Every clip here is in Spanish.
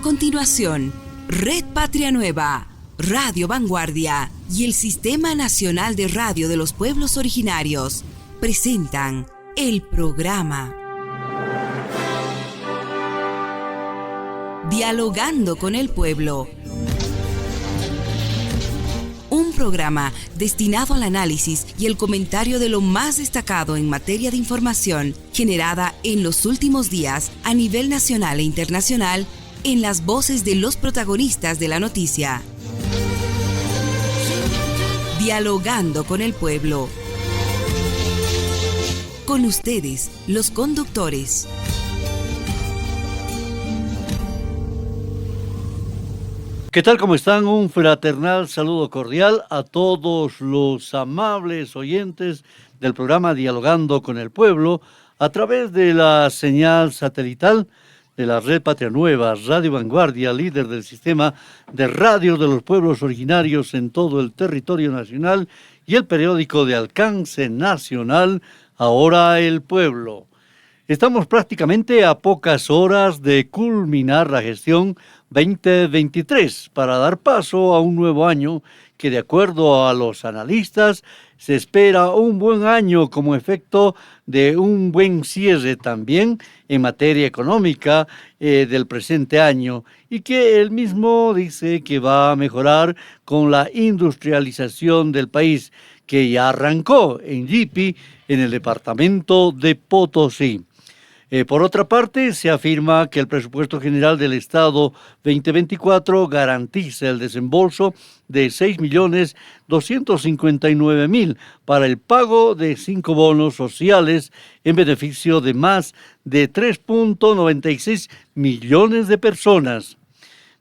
continuación, Red Patria Nueva, Radio Vanguardia y el Sistema Nacional de Radio de los Pueblos Originarios presentan el programa Dialogando con el Pueblo. Un programa destinado al análisis y el comentario de lo más destacado en materia de información generada en los últimos días a nivel nacional e internacional en las voces de los protagonistas de la noticia. Dialogando con el Pueblo. Con ustedes, los conductores. ¿Qué tal? ¿Cómo están? Un fraternal saludo cordial a todos los amables oyentes del programa Dialogando con el Pueblo a través de la señal satelital de la Red Patria Nueva, Radio Vanguardia, líder del sistema de radio de los pueblos originarios en todo el territorio nacional, y el periódico de alcance nacional, Ahora el Pueblo. Estamos prácticamente a pocas horas de culminar la gestión 2023 para dar paso a un nuevo año que, de acuerdo a los analistas, se espera un buen año como efecto de un buen cierre también en materia económica del presente año, y que él mismo dice que va a mejorar con la industrialización del país, que ya arrancó en Yipi, en el departamento de Potosí. Por otra parte, se afirma que el presupuesto general del Estado 2024 garantiza el desembolso de 6.259.000 para el pago de 5 bonos sociales en beneficio de más de 3.96 millones de personas.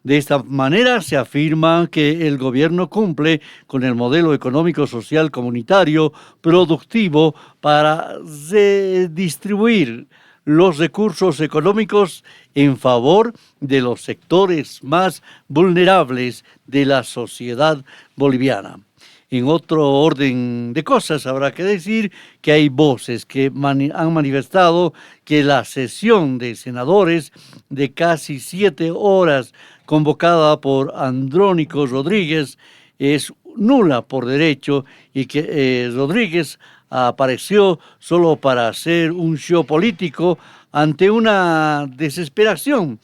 De esta manera se afirma que el gobierno cumple con el modelo económico social comunitario productivo para redistribuir los recursos económicos en favor de los sectores más vulnerables de la sociedad boliviana. En otro orden de cosas, habrá que decir que hay voces que han manifestado que la sesión de senadores de casi 7 horas convocada por Andrónico Rodríguez es nula por derecho, y que Rodríguez apareció solo para hacer un show político ante una desesperación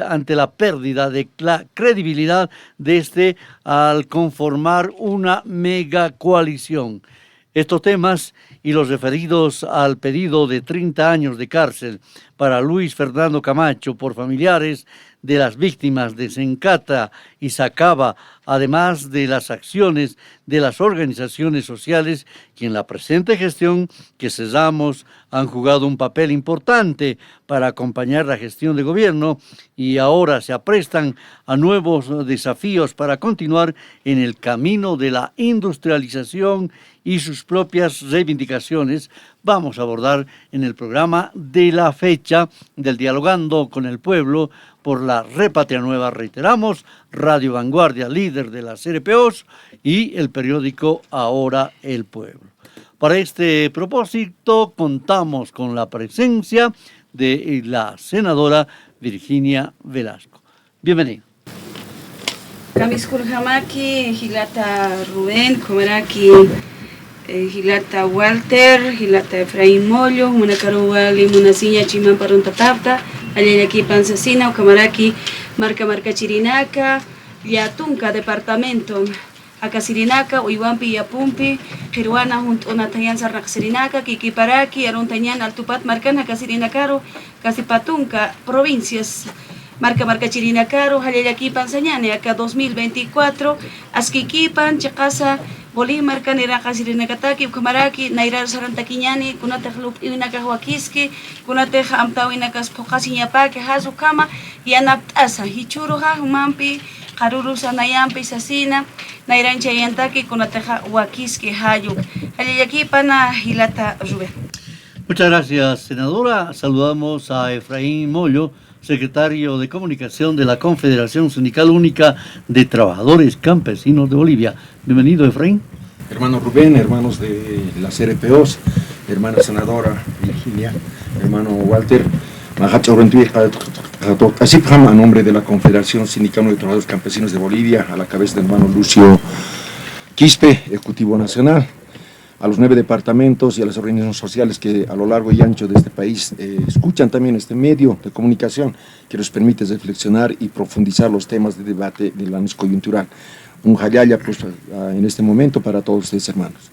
ante la pérdida de la credibilidad de al conformar una mega coalición. Estos temas y los referidos al pedido de 30 años de cárcel para Luis Fernando Camacho por familiares de las víctimas de Sencata y Sacaba, además de las acciones de las organizaciones sociales que en la presente gestión que cesamos han jugado un papel importante para acompañar la gestión de gobierno, y ahora se aprestan a nuevos desafíos para continuar en el camino de la industrialización y sus propias reivindicaciones, vamos a abordar en el programa de la fecha del Dialogando con el Pueblo por la Red Patria Nueva, reiteramos, Radio Vanguardia, líder de las RPOs, y el periódico Ahora el Pueblo. Para este propósito contamos con la presencia de la senadora Virginia Velasco. Bienvenida. Kamiskur Hamaki, Gilata Rubén, Comeraki, Gilata Walter, Gilata Efraín Mollo, Munakaruwali, Munasiña Chiman Paruntatapta, Ayayaki Pansasina, Camaraki, Marca Chirinaca, Yatunca, departamento, Acasirinaca, Uiwampi, Yapumpi, Peruana, Unatayan Sarnaxirinaca, Kikiparaki, Aruntañan, Altupat, Marcan, Acasirinacaro, Casipatunca, provincias. Marca Chirinacaro, Ayayaki Pansañane, acá 2024, Asquiquipan, Chacasa, Bolívar, Caniraca, Sirinacataki, Camaraki, Nairar Sarantaquiñani, Cunatajlup, Inacahuaquisque, Cunateja, Amtawinacas, Pocasiñapaque, Hazucama, y Anaptasa, Hichuruja, Humampi, Harurusa, Nayampi, Sasina, Nairancha Yantaki, Cunateja, Huaquisque, Hayu, Ayayaki Pana, Gilata Rubén. Muchas gracias, senadora. Saludamos a Efraín Mollo, secretario de Comunicación de la Confederación Sindical Única de Trabajadores Campesinos de Bolivia. Bienvenido, Efraín. Hermano Rubén, hermanos de las RPOs, hermana senadora Virginia, hermano Walter, Así a nombre de la Confederación Sindical de Trabajadores Campesinos de Bolivia, a la cabeza del hermano Lucio Quispe, Ejecutivo Nacional, a los 9 departamentos y a las organizaciones sociales que a lo largo y ancho de este país escuchan también este medio de comunicación que nos permite reflexionar y profundizar los temas de debate del análisis coyuntural. Un jayaya pues, en este momento para todos ustedes, hermanos.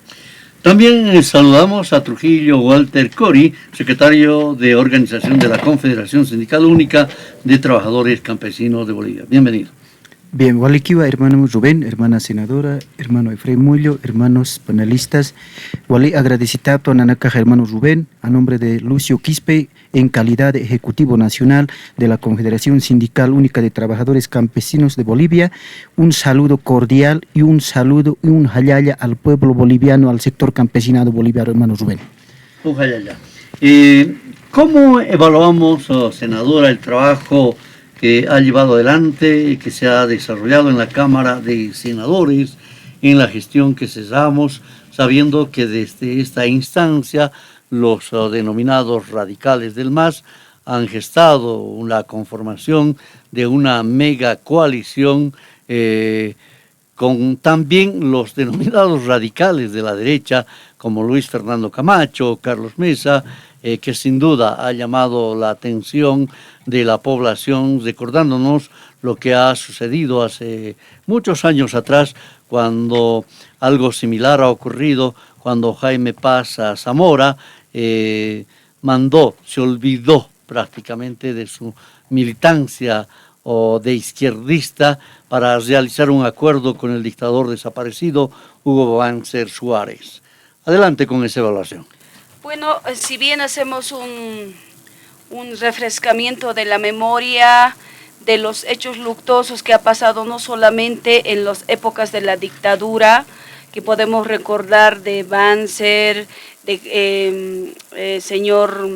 También saludamos a Trujillo Walter Cori, secretario de Organización de la Confederación Sindical Única de Trabajadores Campesinos de Bolivia. Bienvenido. Bien, Walikiwa, hermano Rubén, hermana senadora, hermano Efraín Mullo, hermanos panelistas. Wali agradecitado a Nanakaja, hermano Rubén, a nombre de Lucio Quispe, en calidad de Ejecutivo Nacional de la Confederación Sindical Única de Trabajadores Campesinos de Bolivia, un saludo cordial y un saludo y un hayaya al pueblo boliviano, al sector campesinado boliviano, hermano Rubén. Un hayaya. ¿Cómo evaluamos, senadora, el trabajo que ha llevado adelante, que se ha desarrollado en la Cámara de Senadores, en la gestión que cesamos, sabiendo que desde esta instancia los denominados radicales del MAS han gestado la conformación de una mega coalición con también los denominados radicales de la derecha, como Luis Fernando Camacho, Carlos Mesa, que sin duda ha llamado la atención de la población, recordándonos lo que ha sucedido hace muchos años atrás, cuando algo similar ha ocurrido, cuando Jaime Paz Zamora se olvidó prácticamente de su militancia o de izquierdista para realizar un acuerdo con el dictador desaparecido Hugo Banzer Suárez. Adelante con esa evaluación. Bueno, si bien hacemos un refrescamiento de la memoria de los hechos luctuosos que ha pasado no solamente en las épocas de la dictadura, que podemos recordar de Banzer, de señor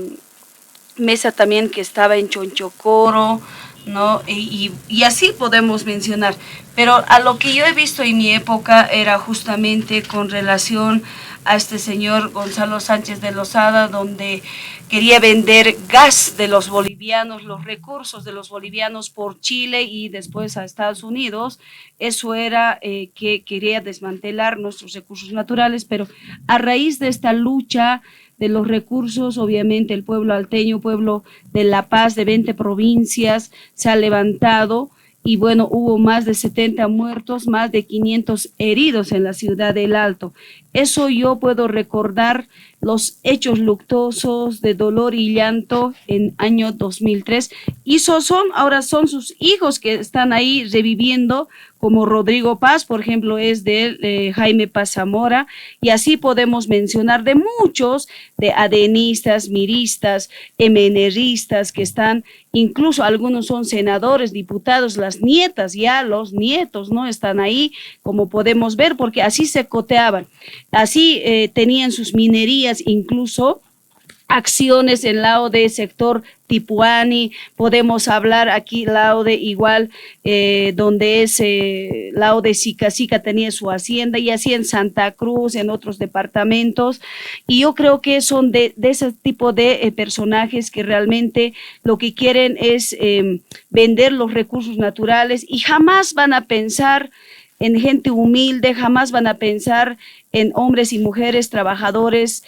Mesa también que estaba en Chonchocoro, ¿no? Y así podemos mencionar. Pero a lo que yo he visto en mi época era justamente con relación a este señor Gonzalo Sánchez de Lozada, donde quería vender gas de los bolivianos, los recursos de los bolivianos por Chile y después a Estados Unidos. Eso era que quería desmantelar nuestros recursos naturales, pero a raíz de esta lucha de los recursos, obviamente el pueblo alteño, pueblo de La Paz, de 20 provincias, se ha levantado. Y bueno, hubo más de 70 muertos, más de 500 heridos en la ciudad del Alto. Eso yo puedo recordar los hechos luctuosos de dolor y llanto en año 2003. Y ahora son sus hijos que están ahí reviviendo, como Rodrigo Paz, por ejemplo, es de Jaime Paz Zamora, y así podemos mencionar de muchos, de adenistas, miristas, MNRistas, que están, incluso algunos son senadores, diputados, las nietas, ya los nietos, ¿no? Están ahí, como podemos ver, porque así se coteaban, así tenían sus minerías, incluso acciones en lado de sector Tipuani, podemos hablar aquí lado de igual, donde es lado de Sica tenía su hacienda, y así en Santa Cruz, en otros departamentos, y yo creo que son de ese tipo de personajes que realmente lo que quieren es vender los recursos naturales y jamás van a pensar en gente humilde, jamás van a pensar en hombres y mujeres trabajadores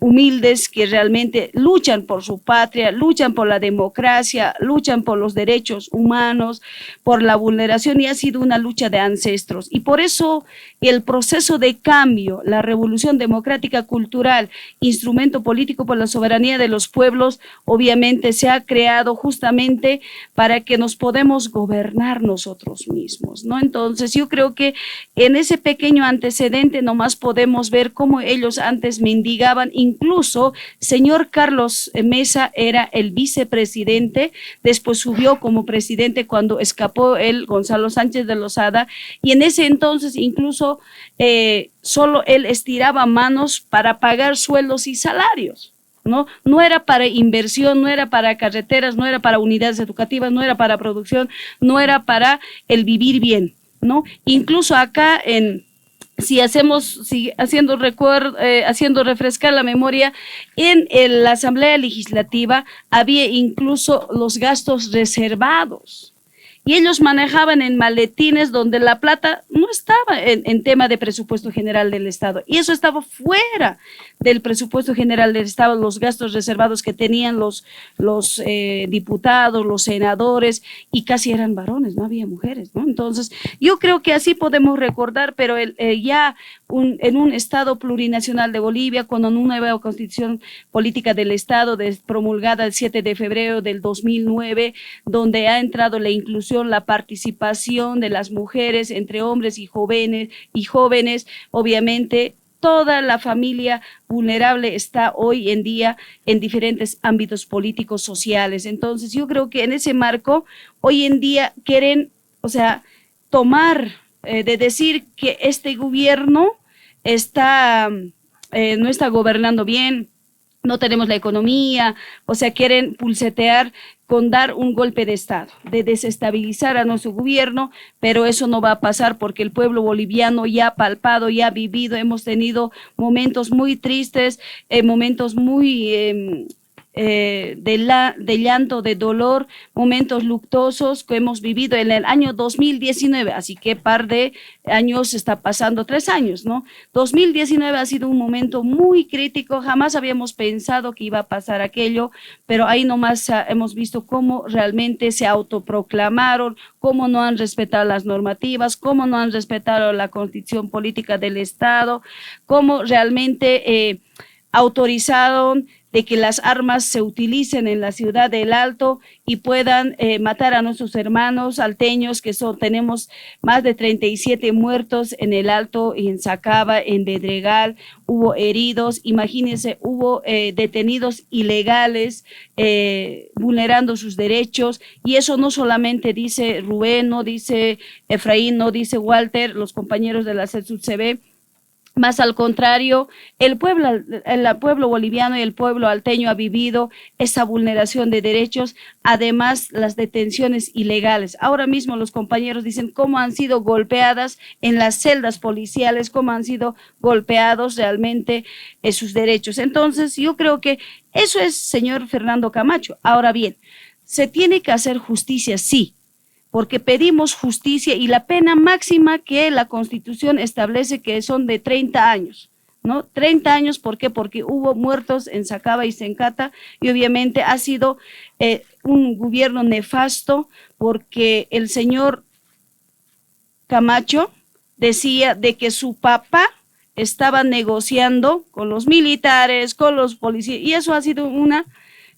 humildes que realmente luchan por su patria, luchan por la democracia, luchan por los derechos humanos, por la vulneración, y ha sido una lucha de ancestros. Y por eso el proceso de cambio, la revolución democrática cultural, instrumento político por la soberanía de los pueblos, obviamente se ha creado justamente para que nos podamos gobernar nosotros mismos, ¿no? Entonces yo creo que en ese pequeño antecedente nomás podemos ver cómo ellos antes mendigaban. Incluso señor Carlos Mesa era el vicepresidente, después subió como presidente cuando escapó el Gonzalo Sánchez de Lozada, y en ese entonces incluso solo él estiraba manos para pagar sueldos y salarios. No era para inversión, no era para carreteras, no era para unidades educativas, no era para producción, no era para el vivir bien, ¿no? Incluso acá en haciendo refrescar la memoria, en la Asamblea Legislativa había incluso los gastos reservados. Y ellos manejaban en maletines donde la plata no estaba en tema de presupuesto general del Estado. Y eso estaba fuera del presupuesto general del Estado, los gastos reservados que tenían los diputados, los senadores, y casi eran varones, no había mujeres, ¿no? Entonces, yo creo que así podemos recordar, pero en un Estado plurinacional de Bolivia, con una nueva constitución política del Estado promulgada el 7 de febrero del 2009, donde ha entrado la inclusión, la participación de las mujeres entre hombres y jóvenes, obviamente toda la familia vulnerable está hoy en día en diferentes ámbitos políticos, sociales. Entonces yo creo que en ese marco hoy en día quieren, tomar, de decir que este gobierno no está gobernando bien, no tenemos la economía, quieren pulsetear con dar un golpe de Estado, de desestabilizar a nuestro gobierno, pero eso no va a pasar porque el pueblo boliviano ya ha palpado, ya ha vivido, hemos tenido momentos muy tristes, momentos muy de llanto, de dolor, momentos luctuosos que hemos vivido en el año 2019, así que par de años está pasando, 3 años, ¿no? 2019 ha sido un momento muy crítico, jamás habíamos pensado que iba a pasar aquello, pero ahí nomás hemos visto cómo realmente se autoproclamaron, cómo no han respetado las normativas, cómo no han respetado la constitución política del Estado, cómo realmente autorizaron de que las armas se utilicen en la ciudad del Alto y puedan matar a nuestros hermanos alteños, tenemos más de 37 muertos en el Alto y en Sacaba, en Bedregal, hubo heridos, imagínense, hubo detenidos ilegales vulnerando sus derechos, y eso no solamente dice Rubén, no dice Efraín, no dice Walter, los compañeros de la CESUD-CB, más al contrario, el pueblo boliviano y el pueblo alteño ha vivido esa vulneración de derechos, además las detenciones ilegales. Ahora mismo los compañeros dicen cómo han sido golpeadas en las celdas policiales, cómo han sido golpeados realmente sus derechos. Entonces, yo creo que eso es, señor Fernando Camacho. Ahora bien, se tiene que hacer justicia, sí, porque pedimos justicia y la pena máxima que la Constitución establece que son de 30 años, ¿no? 30 años, ¿por qué? Porque hubo muertos en Sacaba y Sencata y obviamente ha sido un gobierno nefasto porque el señor Camacho decía de que su papá estaba negociando con los militares, con los policías, y eso ha sido una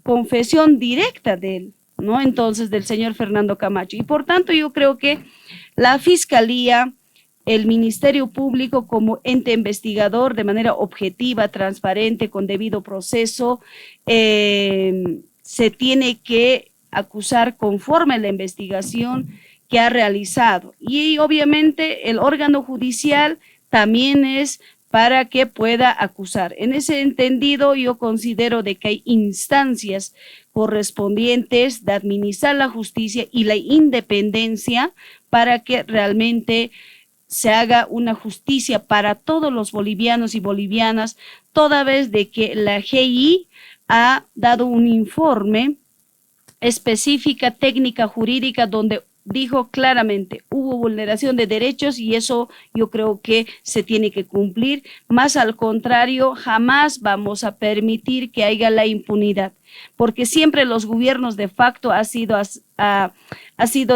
confesión directa de él, ¿no? Entonces, del señor Fernando Camacho. Y por tanto, yo creo que la Fiscalía, el Ministerio Público como ente investigador de manera objetiva, transparente, con debido proceso, se tiene que acusar conforme a la investigación que ha realizado. Y obviamente el órgano judicial también es para que pueda acusar. En ese entendido, yo considero de que hay instancias correspondientes de administrar la justicia y la independencia para que realmente se haga una justicia para todos los bolivianos y bolivianas, toda vez de que la GI ha dado un informe específica, técnica jurídica, donde dijo claramente, hubo vulneración de derechos y eso yo creo que se tiene que cumplir. Más al contrario, jamás vamos a permitir que haya la impunidad, porque siempre los gobiernos de facto ha sido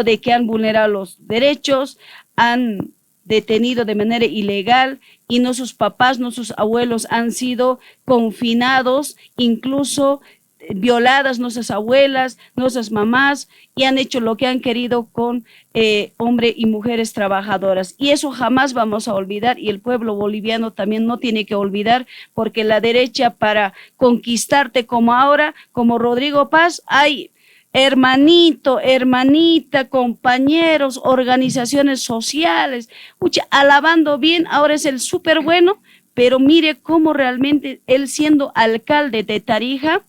de que han vulnerado los derechos, han detenido de manera ilegal y nuestros papás, nuestros abuelos han sido confinados, incluso violadas nuestras abuelas, nuestras mamás, y han hecho lo que han querido con hombres y mujeres trabajadoras. Y eso jamás vamos a olvidar, y el pueblo boliviano también no tiene que olvidar, porque la derecha para conquistarte como ahora, como Rodrigo Paz, hay hermanito, hermanita, compañeros, organizaciones sociales, alabando bien, ahora es el súper bueno, pero mire cómo realmente él siendo alcalde de Tarija,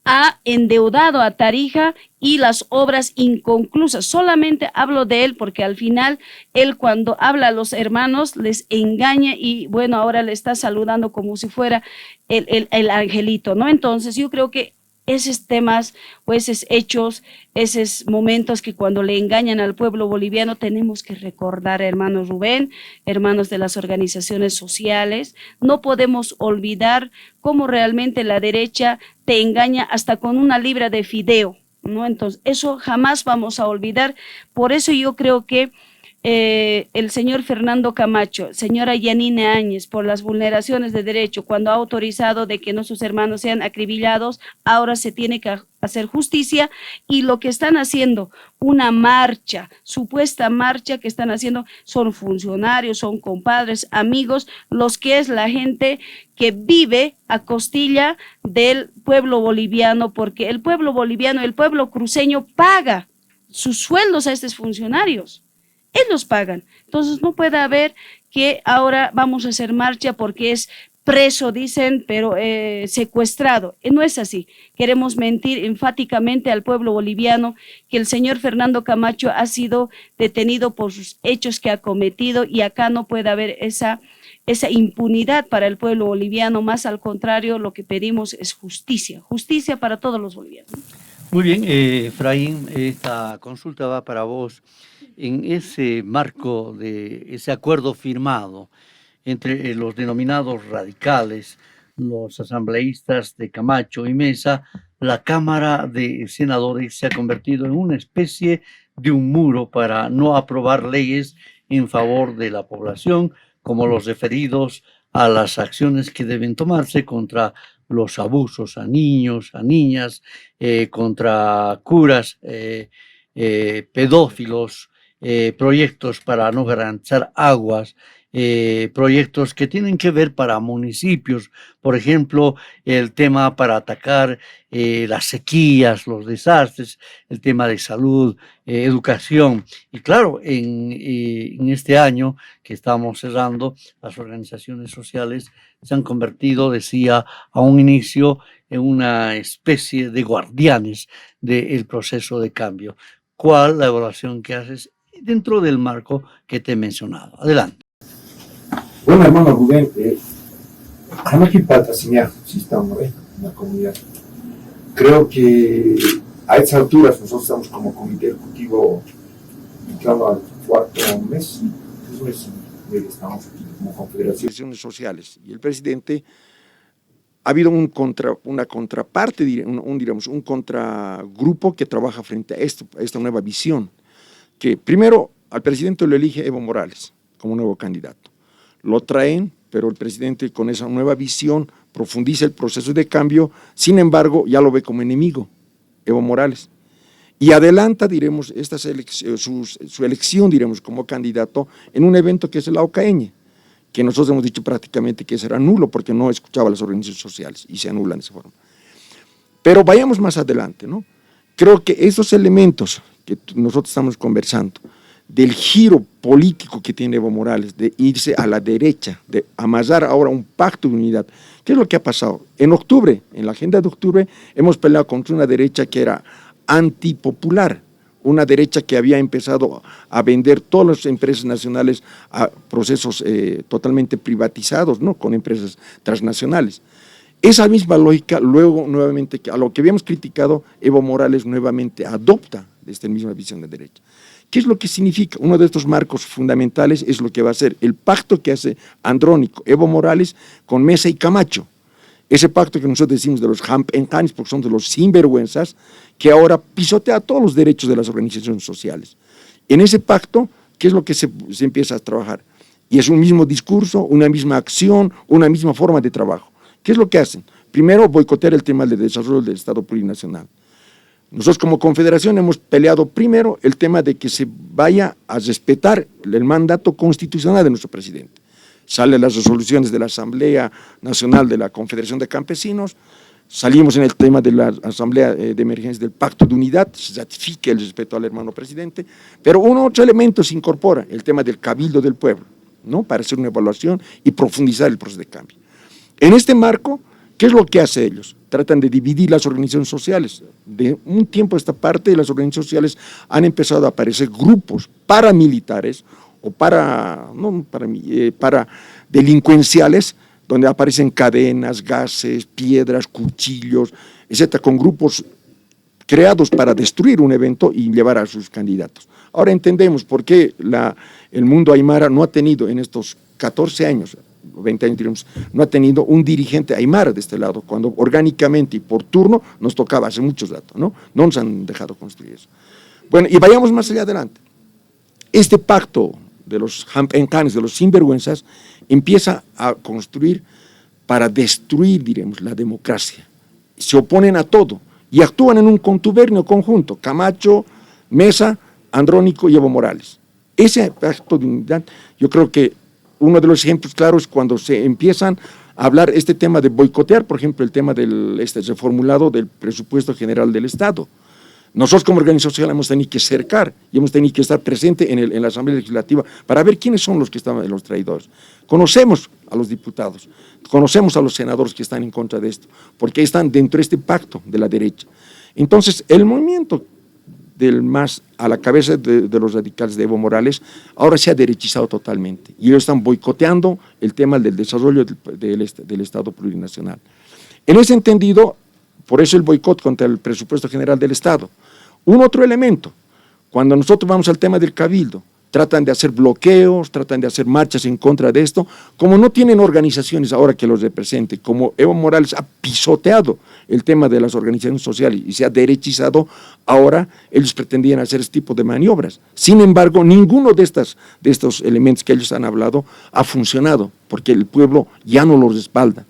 ha endeudado a Tarija y las obras inconclusas. Solamente hablo de él porque al final él cuando habla a los hermanos les engaña y bueno, ahora le está saludando como si fuera el angelito, ¿no? Entonces yo creo que esos temas o esos hechos, esos momentos que cuando le engañan al pueblo boliviano tenemos que recordar, hermano Rubén, hermanos de las organizaciones sociales, no podemos olvidar cómo realmente la derecha te engaña hasta con una libra de fideo, ¿no? Entonces, eso jamás vamos a olvidar. Por eso yo creo que el señor Fernando Camacho, señora Yanine Áñez, por las vulneraciones de derecho, cuando ha autorizado de que nuestros hermanos sean acribillados, ahora se tiene que hacer justicia y lo que están haciendo, una marcha, supuesta marcha que están haciendo, son funcionarios, son compadres, amigos, los que es la gente que vive a costilla del pueblo boliviano, porque el pueblo boliviano, el pueblo cruceño paga sus sueldos a estos funcionarios. Ellos pagan. Entonces no puede haber que ahora vamos a hacer marcha porque es preso, dicen, pero secuestrado. No es así. Queremos mentir enfáticamente al pueblo boliviano que el señor Fernando Camacho ha sido detenido por sus hechos que ha cometido y acá no puede haber esa impunidad para el pueblo boliviano. Más al contrario, lo que pedimos es justicia, justicia para todos los bolivianos. Muy bien, Efraín, esta consulta va para vos. En ese marco de ese acuerdo firmado entre los denominados radicales, los asambleístas de Camacho y Mesa, la Cámara de Senadores se ha convertido en una especie de un muro para no aprobar leyes en favor de la población, como los referidos a las acciones que deben tomarse contra los abusos a niños, a niñas, contra curas, pedófilos, proyectos para no garantizar aguas, proyectos que tienen que ver para municipios, por ejemplo, el tema para atacar las sequías, los desastres, el tema de salud, educación. Y claro, en este año que estamos cerrando, las organizaciones sociales se han convertido, decía, a un inicio en una especie de guardianes del proceso de cambio. ¿Cuál la evaluación que haces dentro del marco que te he mencionado? Adelante. Bueno, hermano Rubén, aquí patrocinar sistema en la comunidad. Creo que a estas alturas nosotros estamos como comité ejecutivo entrando al cuarto mes, estamos aquí como confederaciones sociales y el presidente ha habido una contraparte, un contragrupo que trabaja frente a esta nueva visión, que primero al presidente lo elige Evo Morales como nuevo candidato. Lo traen, pero el presidente con esa nueva visión profundiza el proceso de cambio, sin embargo ya lo ve como enemigo, Evo Morales, y adelanta, diremos, su elección, diremos, como candidato en un evento que es el AOKN, que nosotros hemos dicho prácticamente que será nulo porque no escuchaba a las organizaciones sociales y se anulan de esa forma. Pero vayamos más adelante, ¿no? Creo que esos elementos que nosotros estamos conversando, del giro político que tiene Evo Morales, de irse a la derecha, de amasar ahora un pacto de unidad. ¿Qué es lo que ha pasado? En octubre, en la agenda de octubre, hemos peleado contra una derecha que era antipopular, una derecha que había empezado a vender todas las empresas nacionales a procesos totalmente privatizados, ¿no? Con empresas transnacionales. Esa misma lógica, luego nuevamente, a lo que habíamos criticado, Evo Morales nuevamente adopta esta misma visión de derecha. ¿Qué es lo que significa? Uno de estos marcos fundamentales es lo que va a ser el pacto que hace Andrónico, Evo Morales, con Mesa y Camacho. Ese pacto que nosotros decimos de los hampenjanes, porque son de los sinvergüenzas, que ahora pisotea todos los derechos de las organizaciones sociales. En ese pacto, ¿qué es lo que se empieza a trabajar? Y es un mismo discurso, una misma acción, una misma forma de trabajo. ¿Qué es lo que hacen? Primero, boicotear el tema del desarrollo del Estado plurinacional. Nosotros como confederación hemos peleado primero el tema de que se vaya a respetar el mandato constitucional de nuestro presidente. Salen las resoluciones de la Asamblea Nacional de la Confederación de Campesinos, salimos en el tema de la Asamblea de Emergencia del Pacto de Unidad, se ratifica el respeto al hermano presidente, pero otro elemento se incorpora, el tema del cabildo del pueblo, ¿no? Para hacer una evaluación y profundizar el proceso de cambio. En este marco, ¿Qué es lo que hacen ellos? Tratan de dividir las organizaciones sociales. De un tiempo a esta parte, las organizaciones sociales han empezado a aparecer grupos paramilitares o para delincuenciales, donde aparecen cadenas, gases, piedras, cuchillos, etcétera, con grupos creados para destruir un evento y llevar a sus candidatos. Ahora entendemos por qué el mundo aymara no ha tenido en estos 14 años, 20 años diremos, no ha tenido un dirigente aymara de este lado, cuando orgánicamente y por turno nos tocaba hace muchos datos, ¿no? No nos han dejado construir eso. Bueno, y vayamos más allá adelante. Este pacto de los hampencanes, de los sinvergüenzas, empieza a construir para destruir, diremos, la democracia. Se oponen a todo y actúan en un contubernio conjunto, Camacho, Mesa, Andrónico y Evo Morales. Ese pacto de unidad, yo creo que uno de los ejemplos claros es cuando se empiezan a hablar este tema de boicotear, por ejemplo, el tema del reformulado del presupuesto general del Estado. Nosotros como organización social hemos tenido que cercar y hemos tenido que estar presentes en la Asamblea Legislativa para ver quiénes son los que estaban, los traidores. Conocemos a los diputados, conocemos a los senadores que están en contra de esto, porque están dentro de este pacto de la derecha. Entonces, el movimiento del MAS a la cabeza de los radicales de Evo Morales ahora se ha derechizado totalmente y ellos están boicoteando el tema del desarrollo del Estado plurinacional. En ese entendido, por eso el boicot contra el presupuesto general del Estado. Un otro elemento, cuando nosotros vamos al tema del cabildo, tratan de hacer bloqueos, tratan de hacer marchas en contra de esto, como no tienen organizaciones ahora que los representen, como Evo Morales ha pisoteado el tema de las organizaciones sociales y se ha derechizado, ahora ellos pretendían hacer este tipo de maniobras. Sin embargo, ninguno de estos elementos que ellos han hablado ha funcionado, porque el pueblo ya no los respalda.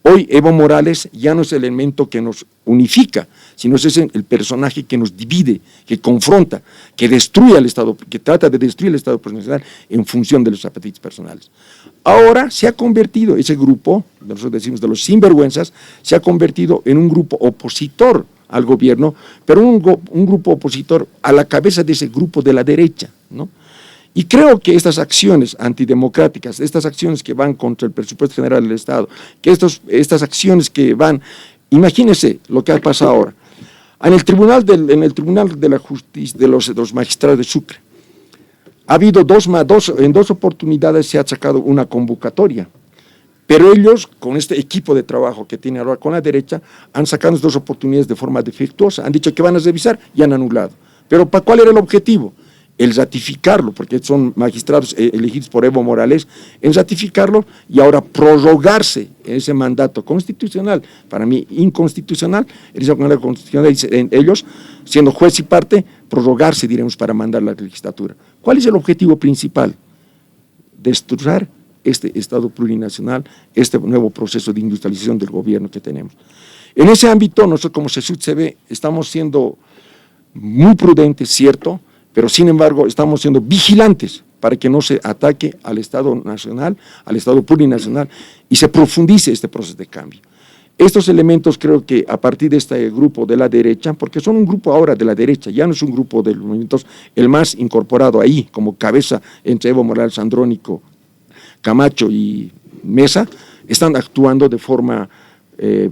Hoy Evo Morales ya no es el elemento que nos unifica, sino es el personaje que nos divide, que confronta, que destruye al Estado, que trata de destruir el Estado plurinacional en función de los apetitos personales. Ahora se ha convertido ese grupo, nosotros decimos de los sinvergüenzas, se ha convertido en un grupo opositor al gobierno, pero un grupo opositor a la cabeza de ese grupo de la derecha, ¿no? Y creo que estas acciones antidemocráticas, estas acciones que van contra el presupuesto general del Estado, que estas acciones que van, imagínense lo que ha pasado ahora. En el Tribunal de la Justicia de los magistrados de Sucre, ha habido en dos oportunidades se ha sacado una convocatoria, pero ellos, con este equipo de trabajo que tiene ahora con la derecha, han sacado las dos oportunidades de forma defectuosa, han dicho que van a revisar y han anulado. Pero ¿cuál era el objetivo? El ratificarlo, porque son magistrados elegidos por Evo Morales, en ratificarlo y ahora prorrogarse ese mandato constitucional, para mí inconstitucional, ellos, siendo juez y parte, prorrogarse, diremos, para mandar la legislatura. ¿Cuál es el objetivo principal? Destruir este Estado plurinacional, este nuevo proceso de industrialización del gobierno que tenemos. En ese ámbito, nosotros como CESUD-CB estamos siendo muy prudentes, cierto, pero sin embargo estamos siendo vigilantes para que no se ataque al Estado nacional, al Estado plurinacional y se profundice este proceso de cambio. Estos elementos creo que a partir de este grupo de la derecha, porque son un grupo ahora de la derecha, ya no es un grupo de los movimientos, el más incorporado ahí como cabeza entre Evo Morales, Andrónico, Camacho y Mesa, están actuando de forma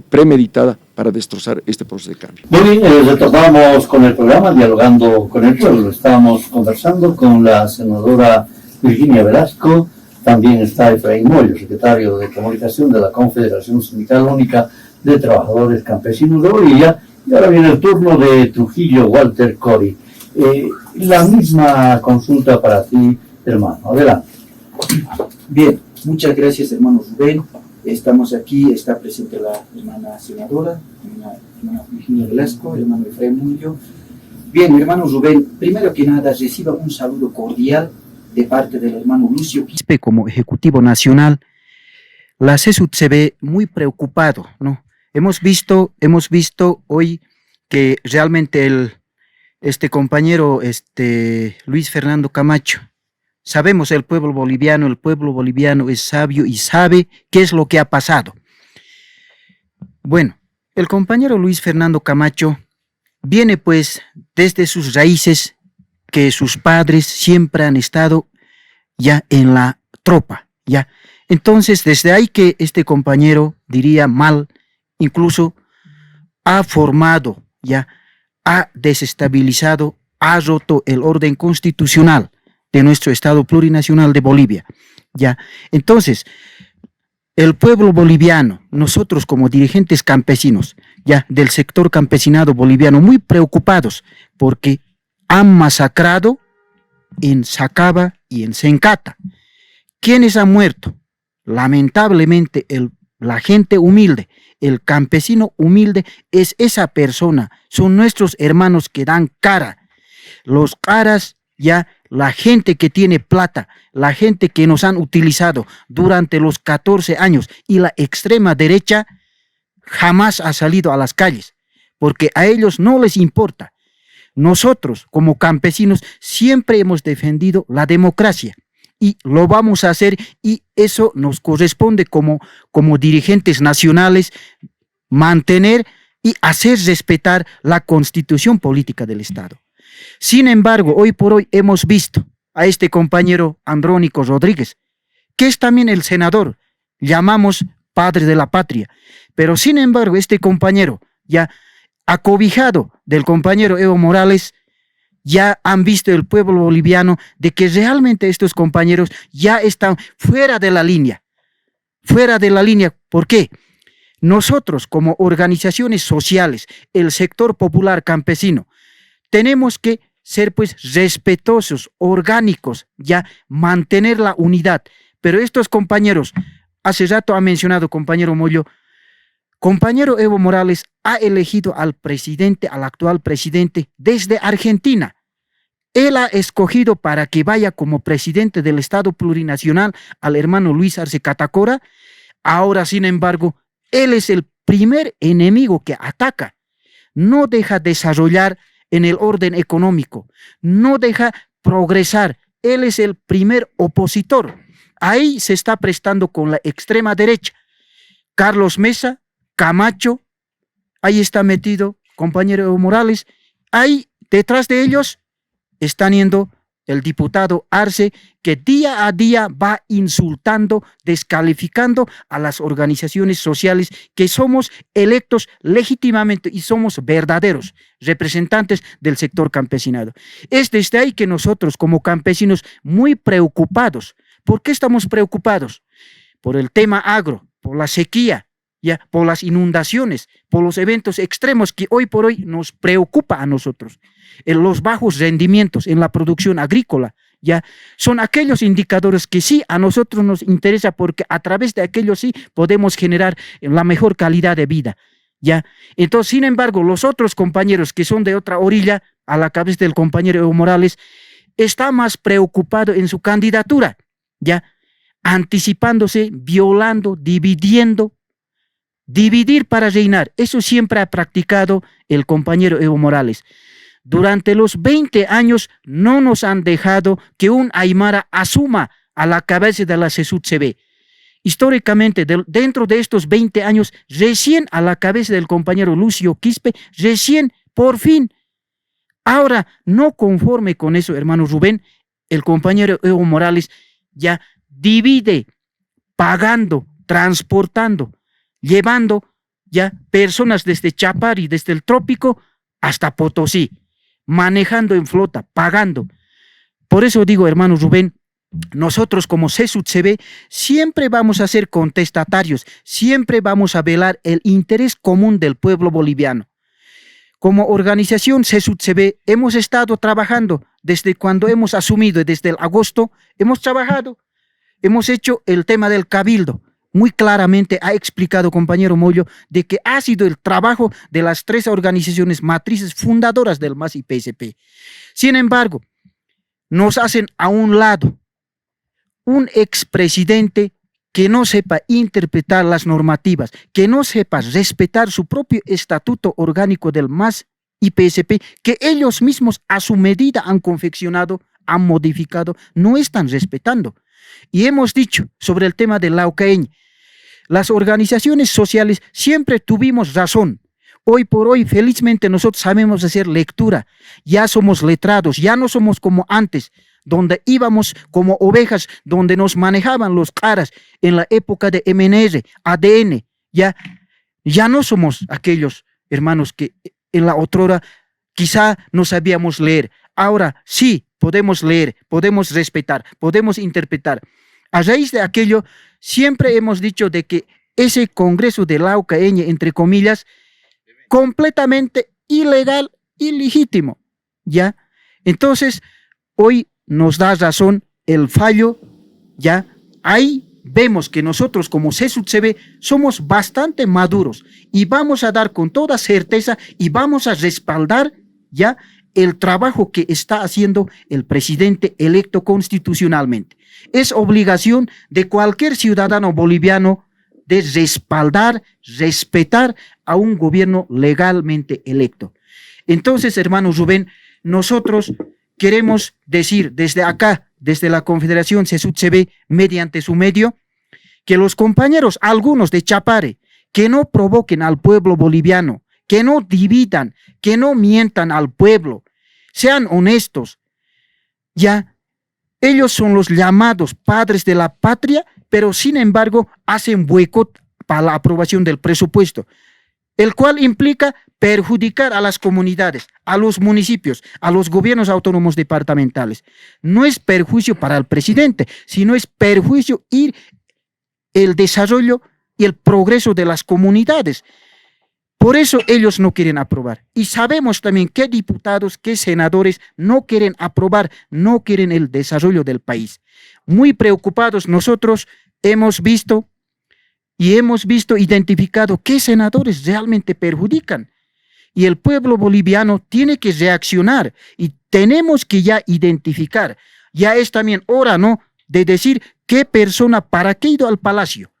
premeditada para destrozar este proceso de cambio. Muy bien, retornamos con el programa Dialogando con el Pueblo. Estamos conversando con la senadora Virginia Velasco, también está Efraín Moyo, secretario de Comunicación de la Confederación Sindical Única de Trabajadores Campesinos de Bolivia, y ahora viene el turno de Trujillo Walter Cori. La misma consulta para ti, hermano. Adelante. Bien, muchas gracias, hermano Rubén. Estamos aquí, está presente la hermana senadora, hermana Virginia Velasco, hermano Efraín Murillo. Bien, hermano Rubén, primero que nada reciba un saludo cordial de parte del hermano Lucio Quispe como Ejecutivo Nacional. La CESUD se ve muy preocupado, ¿no? Hemos visto hoy que realmente este compañero Luis Fernando Camacho, sabemos el pueblo boliviano es sabio y sabe qué es lo que ha pasado. Bueno, el compañero Luis Fernando Camacho viene pues desde sus raíces, que sus padres siempre han estado ya en la tropa, ya. Entonces, desde ahí que este compañero diría mal incluso ha formado, ya, ha desestabilizado, ha roto el orden constitucional de nuestro Estado plurinacional de Bolivia, ya. Entonces, el pueblo boliviano, nosotros como dirigentes campesinos, ya, del sector campesinado boliviano, muy preocupados porque han masacrado en Sacaba y en Sencata. ¿Quiénes han muerto? Lamentablemente la gente humilde, el campesino humilde es esa persona, son nuestros hermanos que dan cara. Los caras, ya, la gente que tiene plata, la gente que nos han utilizado durante los 14 años y la extrema derecha jamás ha salido a las calles, porque a ellos no les importa. Nosotros, como campesinos, siempre hemos defendido la democracia y lo vamos a hacer, y eso nos corresponde como dirigentes nacionales, mantener y hacer respetar la constitución política del Estado. Sin embargo, hoy por hoy hemos visto a este compañero Andrónico Rodríguez, que es también el senador, llamamos padre de la patria, pero sin embargo este compañero, ya acobijado del compañero Evo Morales, ya han visto el pueblo boliviano de que realmente estos compañeros ya están fuera de la línea. Fuera de la línea, ¿por qué? Nosotros como organizaciones sociales, el sector popular campesino, tenemos que ser pues respetuosos, orgánicos, ya mantener la unidad. Pero estos compañeros, hace rato ha mencionado compañero Moyo, compañero Evo Morales ha elegido al presidente, al actual presidente desde Argentina. Él ha escogido para que vaya como presidente del Estado plurinacional al hermano Luis Arce Catacora. Ahora, sin embargo, él es el primer enemigo que ataca. No deja desarrollar en el orden económico, no deja progresar. Él es el primer opositor. Ahí se está prestando con la extrema derecha. Carlos Mesa, Camacho, ahí está metido compañero Evo Morales. Ahí detrás de ellos están yendo el diputado Arce, que día a día va insultando, descalificando a las organizaciones sociales que somos electos legítimamente y somos verdaderos representantes del sector campesinado. Es desde ahí que nosotros como campesinos muy preocupados. ¿Por qué estamos preocupados? Por el tema agro, por la sequía, ya, por las inundaciones, por los eventos extremos que hoy por hoy nos preocupa a nosotros. En los bajos rendimientos en la producción agrícola, ya, son aquellos indicadores que sí a nosotros nos interesa, porque a través de aquellos sí podemos generar la mejor calidad de vida, ya. Entonces, sin embargo, los otros compañeros que son de otra orilla, a la cabeza del compañero Evo Morales, está más preocupado en su candidatura, ya, anticipándose, violando, dividiendo. Dividir para reinar, eso siempre ha practicado el compañero Evo Morales. Durante los 20 años no nos han dejado que un aymara asuma a la cabeza de la CSUTCB. Históricamente, dentro de estos 20 años, recién a la cabeza del compañero Lucio Quispe, recién, por fin. Ahora, no conforme con eso, hermano Rubén, el compañero Evo Morales ya divide, pagando, transportando, llevando ya personas desde Chapari, desde el trópico hasta Potosí, manejando en flota, pagando. Por eso digo, hermano Rubén, nosotros como CSUTCB siempre vamos a ser contestatarios, siempre vamos a velar el interés común del pueblo boliviano. Como organización CSUTCB hemos estado trabajando desde cuando hemos asumido, desde el agosto, hemos trabajado, hemos hecho el tema del cabildo. Muy claramente ha explicado compañero Moyo de que ha sido el trabajo de las 3 organizaciones matrices fundadoras del MAS y PSP. Sin embargo, nos hacen a un lado un expresidente que no sepa interpretar las normativas, que no sepa respetar su propio estatuto orgánico del MAS y PSP, que ellos mismos a su medida han confeccionado, han modificado, no están respetando. Y hemos dicho sobre el tema del Laucaeño, las organizaciones sociales siempre tuvimos razón. Hoy por hoy, felizmente, nosotros sabemos hacer lectura. Ya somos letrados, ya no somos como antes, donde íbamos como ovejas, donde nos manejaban los caras en la época de MNR, ADN. Ya Ya no somos aquellos hermanos que en la otrora quizá no sabíamos leer. Ahora sí podemos leer, podemos respetar, podemos interpretar. A raíz de aquello, siempre hemos dicho de que ese Congreso de Laucaeñe, entre comillas, completamente ilegal, ilegítimo, ¿ya? Entonces, hoy nos da razón el fallo, ¿ya? Ahí vemos que nosotros como CESUTCB somos bastante maduros y vamos a dar con toda certeza y vamos a respaldar, ¿ya?, el trabajo que está haciendo el presidente electo constitucionalmente. Es obligación de cualquier ciudadano boliviano de respaldar, respetar a un gobierno legalmente electo. Entonces, hermano Rubén, nosotros queremos decir desde acá, desde la Confederación CESUTCB, mediante su medio, que los compañeros, algunos de Chapare, que no provoquen al pueblo boliviano, que no dividan, que no mientan al pueblo, sean honestos. Ya, ellos son los llamados padres de la patria, pero sin embargo hacen boicot para la aprobación del presupuesto, el cual implica perjudicar a las comunidades, a los municipios, a los gobiernos autónomos departamentales. No es perjuicio para el presidente, sino es perjuicio y el desarrollo y el progreso de las comunidades. Por eso ellos no quieren aprobar. Y sabemos también qué diputados, qué senadores no quieren aprobar, no quieren el desarrollo del país. Muy preocupados nosotros hemos visto identificado qué senadores realmente perjudican. Y el pueblo boliviano tiene que reaccionar y tenemos que ya identificar. Ya es también hora, ¿no?, de decir qué persona, para qué ha ido al palacio.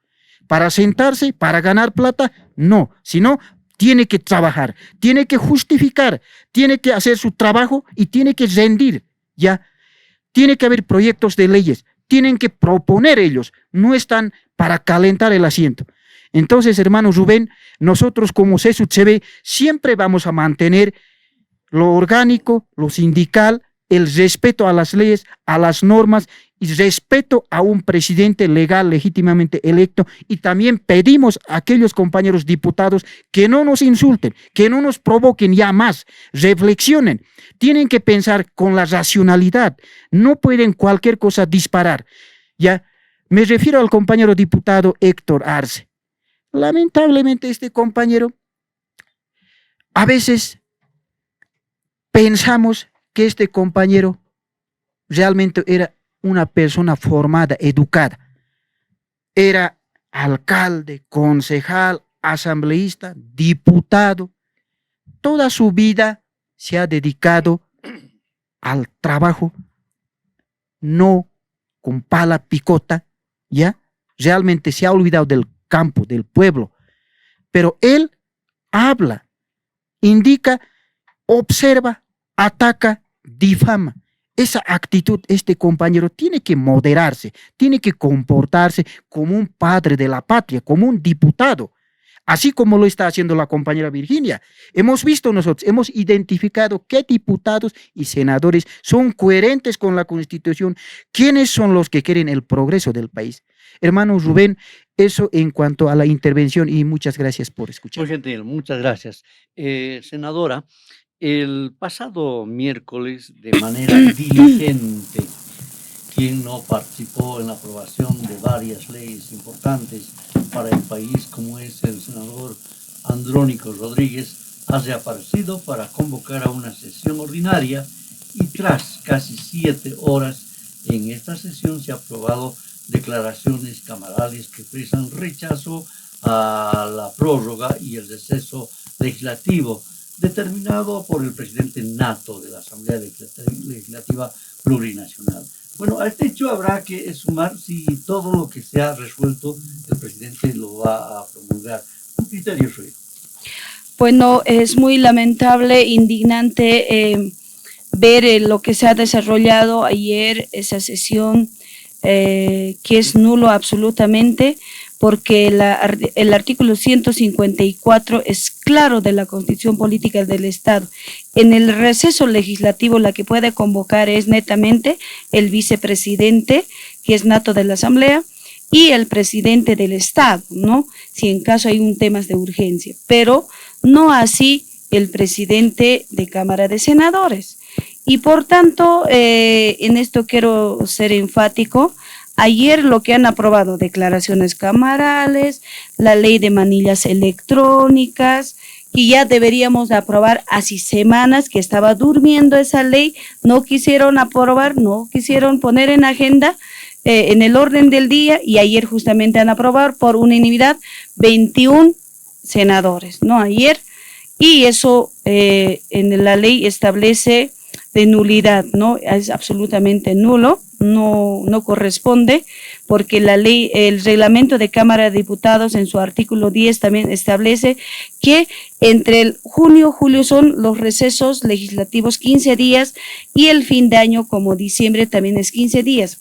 ¿Para sentarse, para ganar plata? No, sino tiene que trabajar, tiene que justificar, tiene que hacer su trabajo y tiene que rendir, ¿ya? Tiene que haber proyectos de leyes, tienen que proponer ellos, no están para calentar el asiento. Entonces, hermano Rubén, nosotros como CESUTCB siempre vamos a mantener lo orgánico, lo sindical, el respeto a las leyes, a las normas y respeto a un presidente legal, legítimamente electo. Y también pedimos a aquellos compañeros diputados que no nos insulten, que no nos provoquen ya más, reflexionen. Tienen que pensar con la racionalidad, no pueden cualquier cosa disparar. Ya, me refiero al compañero diputado Héctor Arce. Lamentablemente este compañero, a veces pensamos que este compañero realmente era una persona formada, educada. Era alcalde, concejal, asambleísta, diputado. Toda su vida se ha dedicado al trabajo, no con pala, picota, ¿ya? Realmente se ha olvidado del campo, del pueblo. Pero él habla, indica, observa, ataca, difama. Esa actitud, este compañero tiene que moderarse, tiene que comportarse como un padre de la patria, como un diputado, así como lo está haciendo la compañera Virginia. Hemos visto nosotros, hemos identificado qué diputados y senadores son coherentes con la Constitución, quiénes son los que quieren el progreso del país. Hermano Rubén, eso en cuanto a la intervención y muchas gracias por escuchar. Muy gentil, muchas gracias. Senadora, el pasado miércoles, de manera diligente, quien no participó en la aprobación de varias leyes importantes para el país, como es el senador Andrónico Rodríguez, ha reaparecido para convocar a una sesión ordinaria y tras casi 7 horas en esta sesión se ha aprobado declaraciones camarales que expresan rechazo a la prórroga y el receso legislativo determinado por el presidente nato de la Asamblea Legislativa Plurinacional. Bueno, a este hecho habrá que sumar si todo lo que se ha resuelto el presidente lo va a promulgar. ¿Un criterio suyo? Bueno, es muy lamentable, indignante ver lo que se ha desarrollado ayer, esa sesión que es nulo absolutamente, porque el artículo 154 es claro de la Constitución Política del Estado. En el receso legislativo la que puede convocar es netamente el vicepresidente, que es nato de la Asamblea, y el presidente del Estado, ¿no? Si en caso hay un temas de urgencia, pero no así el presidente de Cámara de Senadores. Y por tanto, en esto quiero ser enfático. Ayer lo que han aprobado, declaraciones camarales, la ley de manillas electrónicas, que ya deberíamos de aprobar hace semanas, que estaba durmiendo esa ley, no quisieron aprobar, no quisieron poner en agenda, en el orden del día, y ayer justamente han aprobado por unanimidad 21 senadores, ¿no? Ayer, y eso en la ley establece de nulidad, ¿no? Es absolutamente nulo, no corresponde, porque la ley, el reglamento de Cámara de Diputados en su artículo 10 también establece que entre el julio son los recesos legislativos 15 días y el fin de año como diciembre también es 15 días.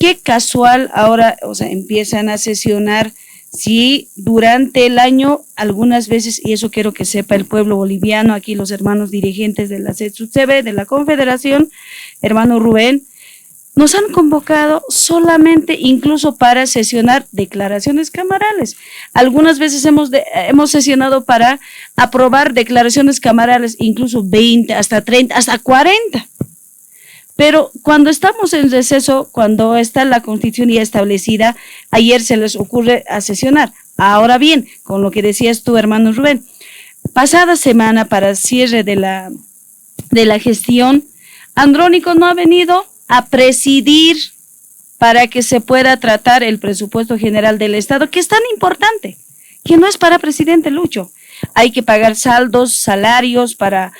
Qué casual ahora, o sea, empiezan a sesionar. Sí, durante el año, algunas veces, y eso quiero que sepa el pueblo boliviano, aquí los hermanos dirigentes de la CETSUTCB, de la Confederación, hermano Rubén, nos han convocado solamente incluso para sesionar declaraciones camarales. Algunas veces hemos sesionado para aprobar declaraciones camarales, incluso 20, hasta 30, hasta 40. Pero cuando estamos en receso, cuando está la Constitución ya establecida, ayer se les ocurre a sesionar. Ahora bien, con lo que decías tú, hermano Rubén, pasada semana para cierre de la gestión, Andrónico no ha venido a presidir para que se pueda tratar el presupuesto general del Estado, que es tan importante, que no es para presidente Lucho. Hay que pagar saldos, salarios para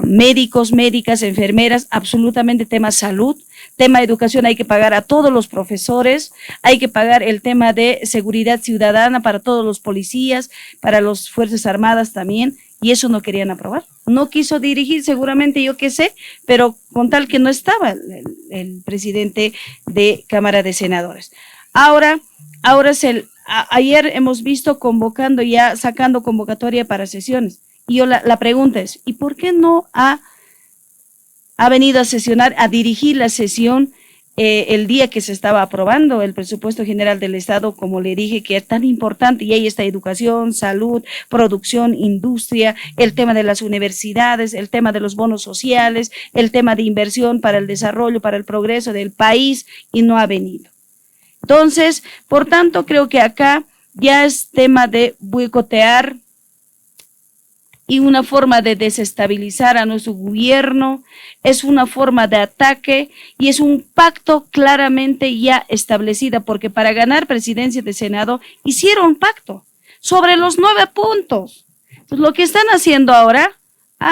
médicos, médicas, enfermeras, absolutamente tema salud, tema educación, hay que pagar a todos los profesores, hay que pagar el tema de seguridad ciudadana para todos los policías, para las Fuerzas Armadas también, y eso no querían aprobar. No quiso dirigir, seguramente yo qué sé, pero con tal que no estaba el presidente de Cámara de Senadores. Ahora ayer hemos visto convocando ya, sacando convocatoria para sesiones. Y yo la pregunta es, ¿y por qué no ha venido a sesionar, a dirigir la sesión el día que se estaba aprobando el presupuesto general del Estado, como le dije, que es tan importante, y ahí está educación, salud, producción, industria, el tema de las universidades, el tema de los bonos sociales, el tema de inversión para el desarrollo, para el progreso del país, y no ha venido? Entonces, por tanto, creo que acá ya es tema de boicotear y una forma de desestabilizar a nuestro gobierno, es una forma de ataque y es un pacto claramente ya establecido, porque para ganar presidencia de Senado hicieron un pacto sobre los 9 puntos. Entonces, lo que están haciendo ahora,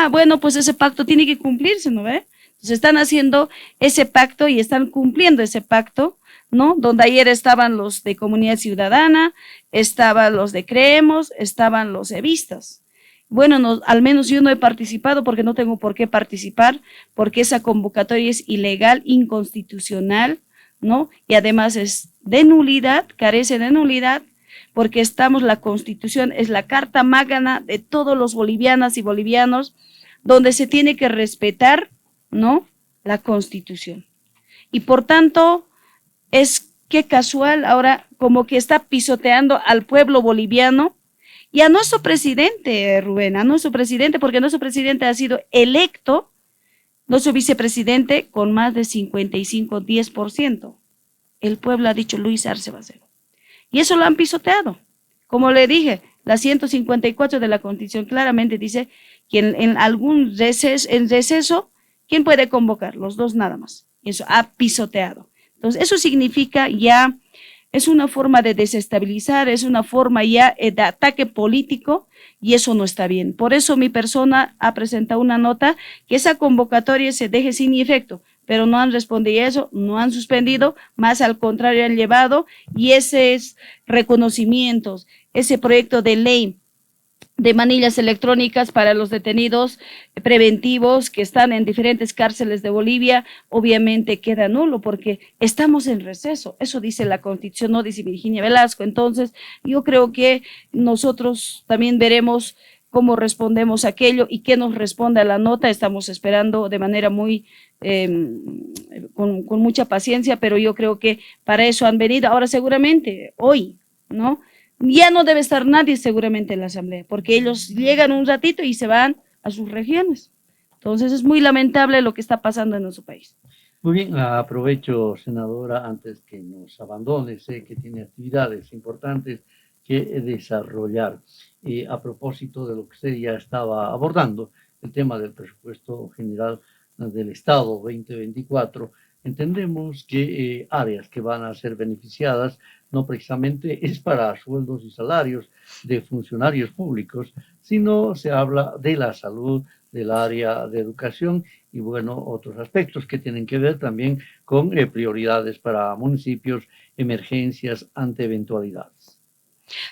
bueno, pues ese pacto tiene que cumplirse, ¿no ve? Entonces, están haciendo ese pacto y están cumpliendo ese pacto, ¿no? Donde ayer estaban los de Comunidad Ciudadana, estaban los de Creemos, estaban los evistas. Bueno, no, al menos yo no he participado porque no tengo por qué participar, porque esa convocatoria es ilegal, inconstitucional, ¿no? Y además es de nulidad, carece de nulidad, porque la Constitución es la carta magna de todos los bolivianas y bolivianos, donde se tiene que respetar, ¿no?, la Constitución. Y por tanto, qué casual ahora como que está pisoteando al pueblo boliviano y a nuestro presidente, Rubén, a nuestro presidente, porque nuestro presidente ha sido electo, nuestro vicepresidente, con más de 10%. El pueblo ha dicho Luis Arce Basello. Y eso lo han pisoteado. Como le dije, la 154 de la Constitución claramente dice que en algún receso, ¿quién puede convocar? Los 2 nada más. Y eso ha pisoteado. Entonces, eso significa ya, es una forma de desestabilizar, es una forma ya de ataque político, y eso no está bien. Por eso mi persona ha presentado una nota que esa convocatoria se deje sin efecto, pero no han respondido a eso, no han suspendido, más al contrario han llevado, y esos reconocimientos, ese proyecto de ley de manillas electrónicas para los detenidos preventivos que están en diferentes cárceles de Bolivia, obviamente queda nulo porque estamos en receso. Eso dice la Constitución, no dice Virginia Velasco. Entonces, yo creo que nosotros también veremos cómo respondemos a aquello y qué nos responde a la nota. Estamos esperando de manera muy, con mucha paciencia, pero yo creo que para eso han venido. Ahora seguramente, hoy, ¿no? Ya no debe estar nadie seguramente en la asamblea, porque ellos llegan un ratito y se van a sus regiones. Entonces es muy lamentable lo que está pasando en nuestro país. Muy bien, aprovecho, senadora, antes que nos abandone, sé que tiene actividades importantes que desarrollar. A propósito de lo que usted ya estaba abordando, el tema del presupuesto general del Estado 2024, entendemos que áreas que van a ser beneficiadas no precisamente es para sueldos y salarios de funcionarios públicos, sino se habla de la salud, del área de educación y, bueno, otros aspectos que tienen que ver también con prioridades para municipios, emergencias ante eventualidades.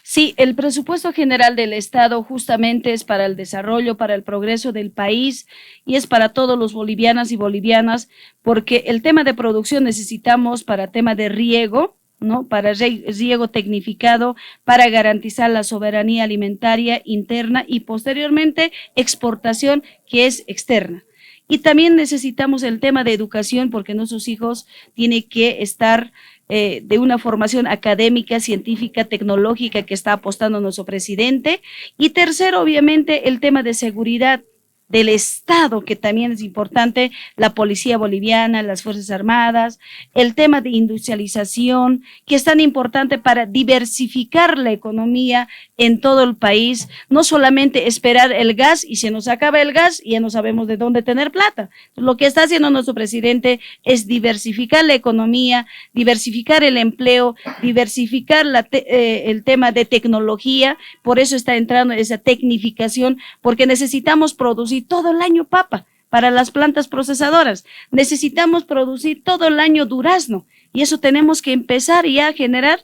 Sí, el presupuesto general del Estado justamente es para el desarrollo, para el progreso del país y es para todos los bolivianas y bolivianas, porque el tema de producción necesitamos para tema de riego, ¿no? Para riego tecnificado, para garantizar la soberanía alimentaria interna y posteriormente exportación que es externa. Y también necesitamos el tema de educación porque nuestros hijos tienen que estar de una formación académica, científica, tecnológica que está apostando nuestro presidente. Y tercero, obviamente, el tema de seguridad del Estado, que también es importante, la Policía Boliviana, las Fuerzas Armadas, el tema de industrialización, que es tan importante para diversificar la economía en todo el país, no solamente esperar el gas y se nos acaba el gas y ya no sabemos de dónde tener plata. Lo que está haciendo nuestro presidente es diversificar la economía, diversificar el empleo, diversificar el tema de tecnología, por eso está entrando esa tecnificación, porque necesitamos producir todo el año papa para las plantas procesadoras. Necesitamos producir todo el año durazno y eso tenemos que empezar ya a generar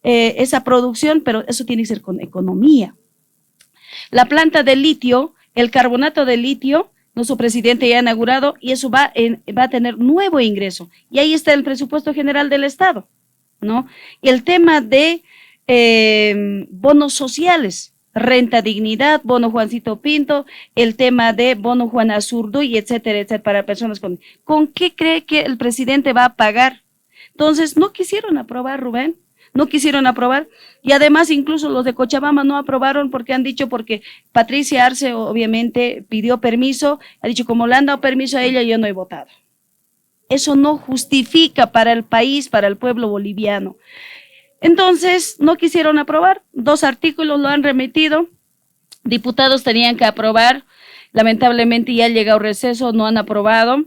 esa producción, pero eso tiene que ser con economía. La planta de litio, el carbonato de litio, nuestro presidente ya ha inaugurado y eso va a tener nuevo ingreso. Y ahí está el presupuesto general del Estado, ¿no? Y el tema de bonos sociales, renta dignidad, bono Juancito Pinto, el tema de bono Juan Azurduy, etcétera, etcétera, para personas ¿con qué cree que el presidente va a pagar? Entonces, no quisieron aprobar, Rubén, no quisieron aprobar, y además incluso los de Cochabamba no aprobaron porque han dicho, porque Patricia Arce obviamente pidió permiso, ha dicho, como le han dado permiso a ella, yo no he votado. Eso no justifica para el país, para el pueblo boliviano. Entonces, no quisieron aprobar, 2 artículos lo han remitido, diputados tenían que aprobar, lamentablemente ya ha llegado receso, no han aprobado,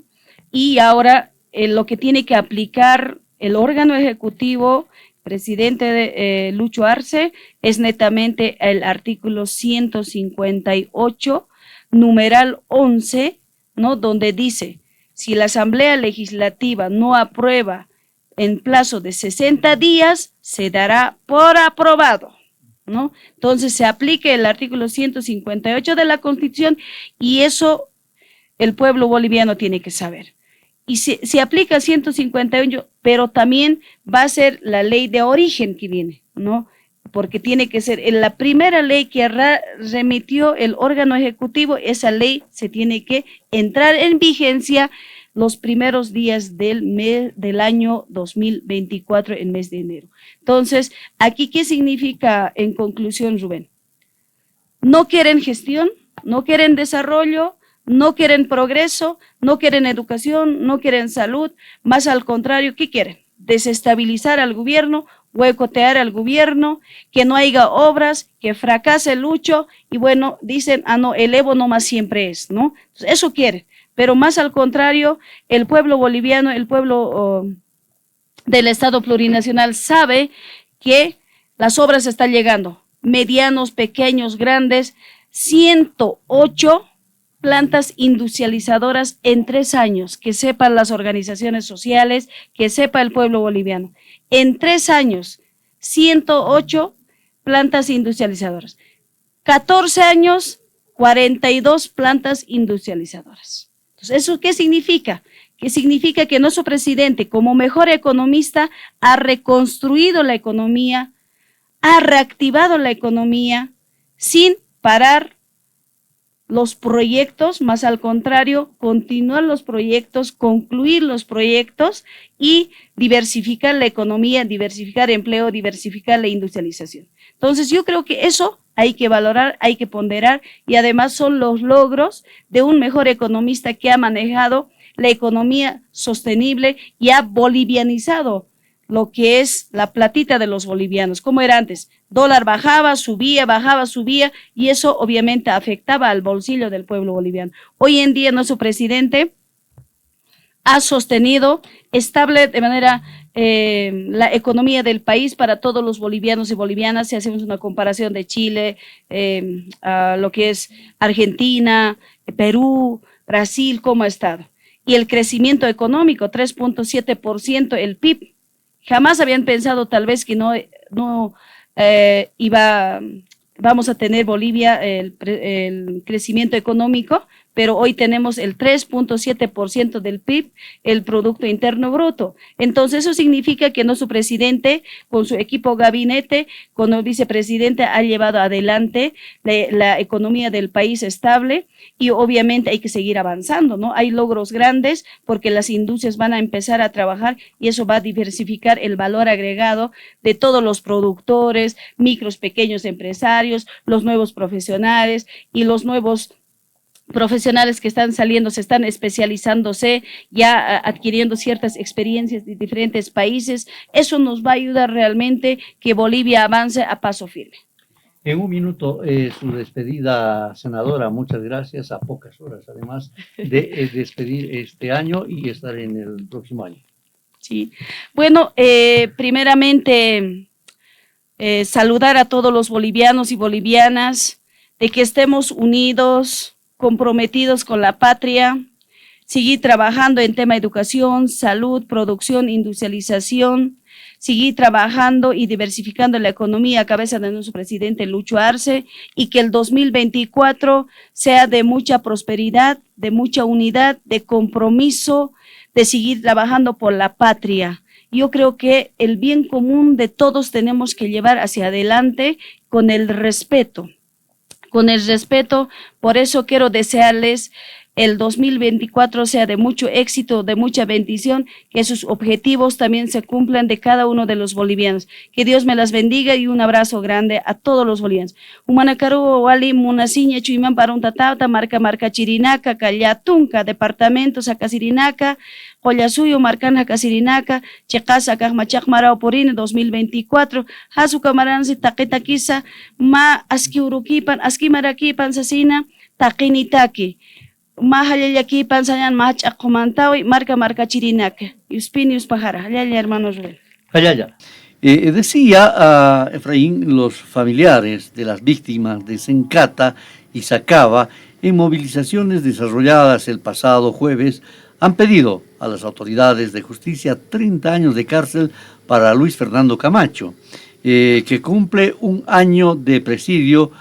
y ahora lo que tiene que aplicar el órgano ejecutivo, presidente de Lucho Arce, es netamente el artículo 158, numeral 11, ¿no? Donde dice, si la Asamblea Legislativa no aprueba en plazo de 60 días, se dará por aprobado, ¿no? Entonces se aplica el artículo 158 de la Constitución y eso el pueblo boliviano tiene que saber. Y se aplica 158, pero también va a ser la ley de origen que viene, ¿no? Porque tiene que ser la primera ley que remitió el órgano ejecutivo, esa ley se tiene que entrar en vigencia los primeros días del año 2024, en mes de enero. Entonces, aquí, ¿qué significa en conclusión, Rubén? No quieren gestión, no quieren desarrollo, no quieren progreso, no quieren educación, no quieren salud, más al contrario, ¿qué quieren? Desestabilizar al gobierno, boicotear al gobierno, que no haya obras, que fracase Lucho, y bueno, dicen, no, el Evo nomás siempre es, ¿no? Entonces, eso quieren. Pero más al contrario, el pueblo boliviano, el pueblo del Estado plurinacional sabe que las obras están llegando, medianos, pequeños, grandes, 108 plantas industrializadoras en 3 años, que sepan las organizaciones sociales, que sepa el pueblo boliviano. En 3 años, 108 plantas industrializadoras. 14 años, 42 plantas industrializadoras. Entonces, ¿eso qué significa? Que significa que nuestro presidente, como mejor economista, ha reconstruido la economía, ha reactivado la economía sin parar los proyectos, más al contrario, continuar los proyectos, concluir los proyectos y diversificar la economía, diversificar empleo, diversificar la industrialización. Entonces yo creo que eso hay que valorar, hay que ponderar y además son los logros de un mejor economista que ha manejado la economía sostenible y ha bolivianizado lo que es la platita de los bolivianos, como era antes. Dólar bajaba, subía, y eso obviamente afectaba al bolsillo del pueblo boliviano. Hoy en día nuestro presidente ha sostenido estable de manera la economía del país para todos los bolivianos y bolivianas, si hacemos una comparación de Chile, a lo que es Argentina, Perú, Brasil, cómo ha estado. Y el crecimiento económico, 3.7% el PIB. Jamás habían pensado tal vez que vamos a tener Bolivia el crecimiento económico, pero hoy tenemos el 3.7% del PIB, el Producto Interno Bruto. Entonces eso significa que nuestro presidente, con su equipo gabinete, con el vicepresidente, ha llevado adelante la economía del país estable y obviamente hay que seguir avanzando, ¿no? Hay logros grandes porque las industrias van a empezar a trabajar y eso va a diversificar el valor agregado de todos los productores, micros, pequeños empresarios, los nuevos profesionales y los nuevos profesionales que están saliendo, se están especializándose, ya adquiriendo ciertas experiencias de diferentes países. Eso nos va a ayudar realmente que Bolivia avance a paso firme. En un minuto, su despedida, senadora. Muchas gracias, a pocas horas además de despedir este año y estar en el próximo año. Sí, bueno, primeramente saludar a todos los bolivianos y bolivianas, de que estemos unidos, comprometidos con la patria, seguir trabajando en tema educación, salud, producción, industrialización, seguir trabajando y diversificando la economía a cabeza de nuestro presidente Lucho Arce y que el 2024 sea de mucha prosperidad, de mucha unidad, de compromiso, de seguir trabajando por la patria. Yo creo que el bien común de todos tenemos que llevar hacia adelante con el respeto. Por eso quiero desearles el 2024 sea de mucho éxito, de mucha bendición, que sus objetivos también se cumplan de cada uno de los bolivianos. Que Dios me las bendiga y un abrazo grande a todos los bolivianos. Humanacaru, Wali, Munasiña, Chuimán, Paruntatauta, Marca Chirinaca, Callatunca, Departamento, Sacasirinaca, Collasuyo, Marcanja, Casirinaca, Checasa, Cajmachak, Marao, Porine, 2024, Hasu Camaranzi, Taqueta, Quisa, Ma, Askiuruquipan, Askimaraquipan, Sasina, Taquinitaki. Mahalyaki pansayan mach akomantawi marca chirinaca yuspinius pajara hayaya hermanos Rubén. Decía Efraín, los familiares de las víctimas de Sencata y Sacaba en movilizaciones desarrolladas el pasado jueves han pedido a las autoridades de justicia 30 años de cárcel para Luis Fernando Camacho, que cumple un año de presidio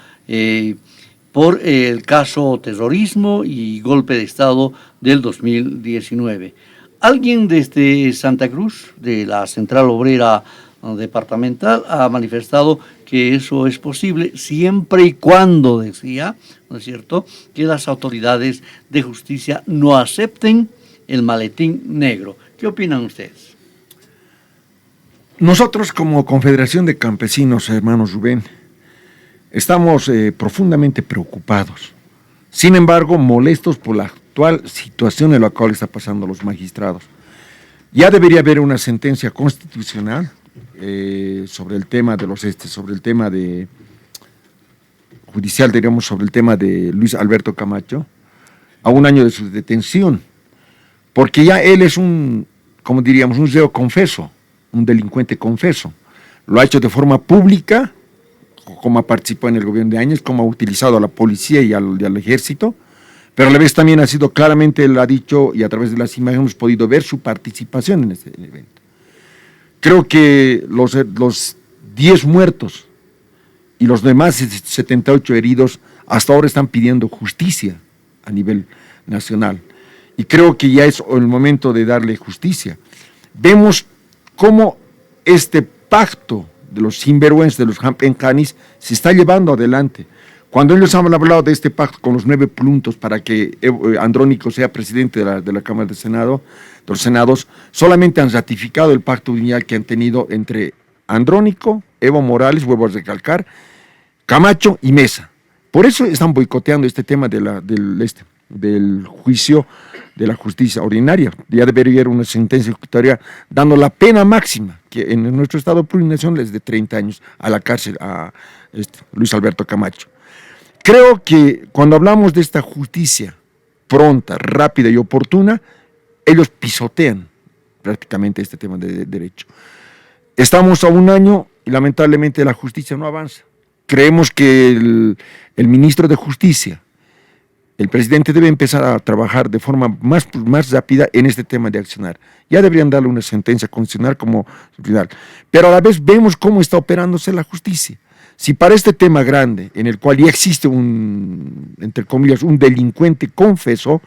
por el caso terrorismo y golpe de Estado del 2019. Alguien desde Santa Cruz, de la Central Obrera Departamental, ha manifestado que eso es posible siempre y cuando, decía, ¿no es cierto?, que las autoridades de justicia no acepten el maletín negro. ¿Qué opinan ustedes? Nosotros como Confederación de Campesinos, hermanos Rubén, estamos profundamente preocupados, sin embargo molestos por la actual situación en la cual está pasando los magistrados. Ya debería haber una sentencia constitucional sobre el tema de judicial, diríamos, sobre el tema de Luis Alberto Camacho, a un año de su detención, porque ya él es un reo confeso, un delincuente confeso. Lo ha hecho de forma pública, como ha participado en el gobierno de años, como ha utilizado a la policía y al ejército, pero a la vez también ha sido claramente, él ha dicho, y a través de las imágenes hemos podido ver su participación en este evento. Creo que los 10 muertos y los demás 78 heridos hasta ahora están pidiendo justicia a nivel nacional, y creo que ya es el momento de darle justicia. Vemos cómo este pacto de los sinvergüenzas, de los jampencanis, se está llevando adelante, Cuando ellos han hablado de este pacto con los 9 puntos para que Andrónico sea presidente de la Cámara de los Senados, solamente han ratificado el pacto lineal que han tenido entre Andrónico, Evo Morales, vuelvo a recalcar, Camacho y Mesa. Por eso están boicoteando este tema del juicio de la justicia ordinaria. Ya debería haber una sentencia ejecutoria dando la pena máxima, que en nuestro estado plurinacional es de 30 años a la cárcel a Luis Alberto Camacho. Creo que cuando hablamos de esta justicia pronta, rápida y oportuna, ellos pisotean prácticamente este tema de derecho. Estamos a un año y lamentablemente la justicia no avanza. Creemos que el ministro de Justicia, el presidente, debe empezar a trabajar de forma más rápida en este tema de accionar. Ya deberían darle una sentencia constitucional como final. Pero a la vez vemos cómo está operándose la justicia. Si para este tema grande, en el cual ya existe entre comillas, un delincuente confeso,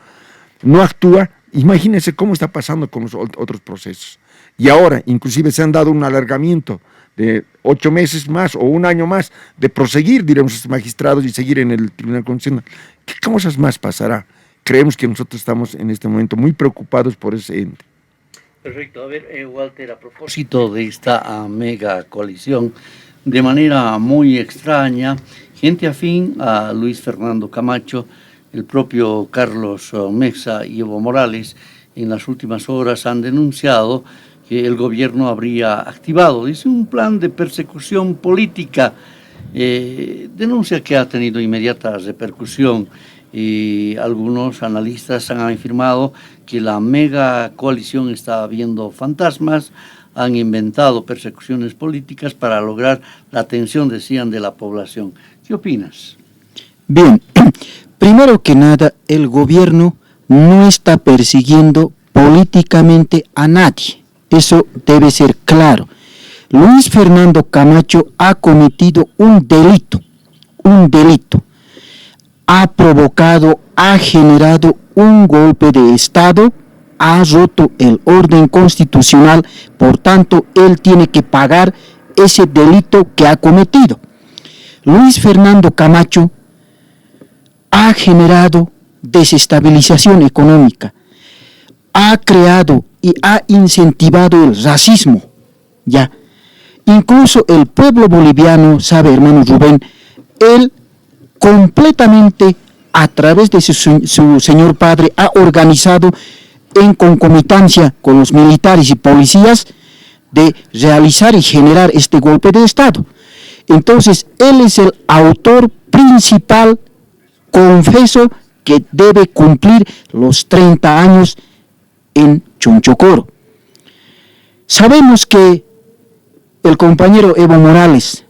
no actúa, imagínense cómo está pasando con los otros procesos. Y ahora, inclusive, se han dado un alargamiento de 8 meses más o un año más de proseguir, diremos, los magistrados y seguir en el Tribunal Constitucional. ¿Qué cosas más pasará? Creemos que nosotros estamos en este momento muy preocupados por ese ente. Perfecto. A ver, Walter, a propósito de esta mega coalición, de manera muy extraña, gente afín a Luis Fernando Camacho, el propio Carlos Mesa y Evo Morales, en las últimas horas han denunciado que el gobierno habría activado, dice, un plan de persecución política, denuncia que ha tenido inmediata repercusión, y algunos analistas han afirmado que la mega coalición está viendo fantasmas, han inventado persecuciones políticas para lograr la atención, decían, de la población. ¿Qué opinas? Bien, primero que nada, el gobierno no está persiguiendo políticamente a nadie. Eso debe ser claro. Luis Fernando Camacho ha cometido un delito. Ha provocado, ha generado un golpe de Estado, ha roto el orden constitucional, por tanto, él tiene que pagar ese delito que ha cometido. Luis Fernando Camacho ha generado desestabilización económica, ha creado y ha incentivado el racismo, ya. Incluso el pueblo boliviano, sabe, hermano Rubén, él completamente a través de su señor padre ha organizado en concomitancia con los militares y policías de realizar y generar este golpe de Estado. Entonces, él es el autor principal, confeso, que debe cumplir los 30 años en Chonchocoro. Sabemos que el compañero Evo Morales,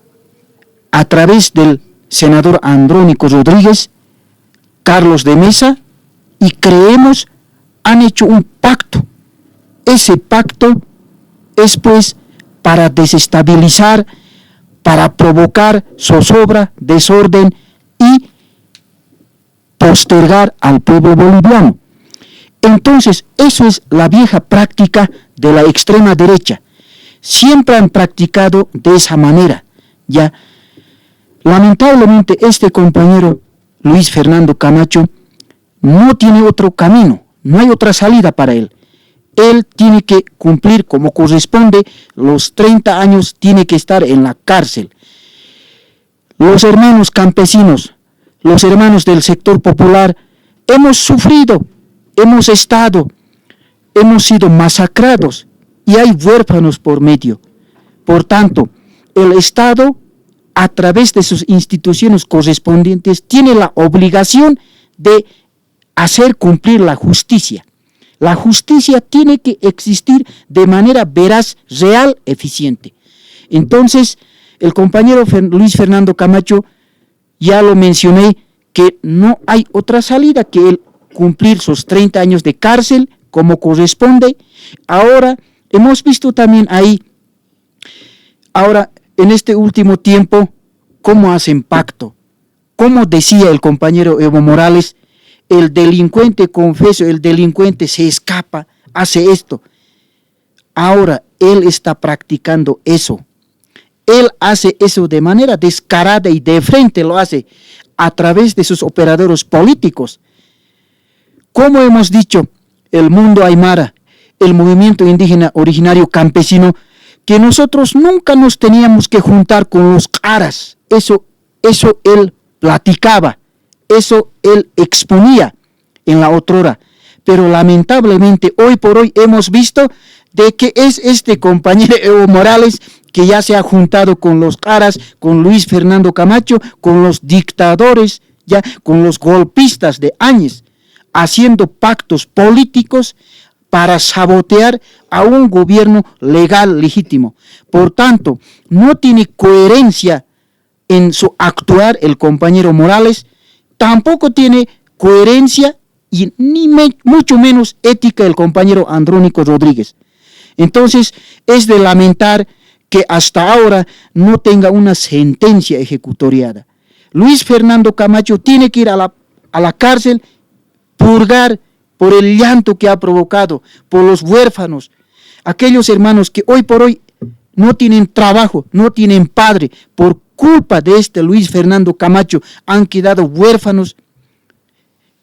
a través del senador Andrónico Rodríguez, Carlos de Mesa, y creemos, han hecho un pacto. Ese pacto es pues para desestabilizar, para provocar zozobra, desorden y postergar al pueblo boliviano. Entonces, eso es la vieja práctica de la extrema derecha. Siempre han practicado de esa manera, ya. Lamentablemente, este compañero Luis Fernando Camacho no tiene otro camino, no hay otra salida para él. Él tiene que cumplir como corresponde los 30 años, tiene que estar en la cárcel. Los hermanos campesinos, los hermanos del sector popular, hemos sufrido, hemos sido masacrados y hay huérfanos por medio. Por tanto, el Estado, a través de sus instituciones correspondientes, tiene la obligación de hacer cumplir la justicia. La justicia tiene que existir de manera veraz, real, eficiente. Entonces, el compañero Luis Fernando Camacho, ya lo mencioné, que no hay otra salida que el cumplir sus 30 años de cárcel como corresponde. Ahora, hemos visto también ahí, en este último tiempo, cómo hacen pacto. Como decía el compañero Evo Morales, el delincuente confeso, el delincuente se escapa, hace esto. Ahora él está practicando eso. Él hace eso de manera descarada y de frente lo hace. a través de sus operadores políticos. Como hemos dicho, el mundo aymara, el movimiento indígena originario campesino, que nosotros nunca nos teníamos que juntar con los caras. Eso él platicaba, eso él exponía en la otrora. Pero lamentablemente hoy por hoy hemos visto de que es este compañero Evo Morales que ya se ha juntado con los caras, con Luis Fernando Camacho, con los dictadores, ya con los golpistas de Áñez, haciendo pactos políticos para sabotear a un gobierno legal legítimo. Por tanto, no tiene coherencia en su actuar el compañero Morales, tampoco tiene coherencia y mucho menos ética el compañero Andrónico Rodríguez. Entonces, es de lamentar que hasta ahora no tenga una sentencia ejecutoriada. Luis Fernando Camacho tiene que ir a la cárcel, purgar por el llanto que ha provocado, por los huérfanos, aquellos hermanos que hoy por hoy no tienen trabajo, no tienen padre, por culpa de este Luis Fernando Camacho han quedado huérfanos,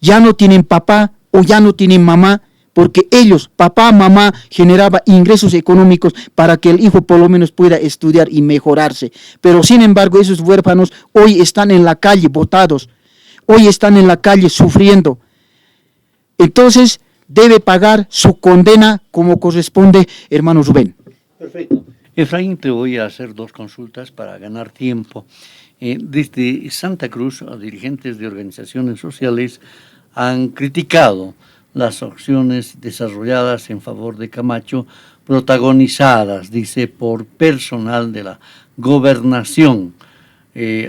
ya no tienen papá o ya no tienen mamá, porque ellos, papá, mamá, generaba ingresos económicos para que el hijo por lo menos pueda estudiar y mejorarse. Pero sin embargo esos huérfanos hoy están en la calle botados, hoy están en la calle sufriendo. Entonces debe pagar su condena como corresponde, hermano Rubén. Perfecto. Efraín, te voy a hacer dos consultas para ganar tiempo. Desde Santa Cruz, dirigentes de organizaciones sociales han criticado las acciones desarrolladas en favor de Camacho, protagonizadas, dice, por personal de la gobernación,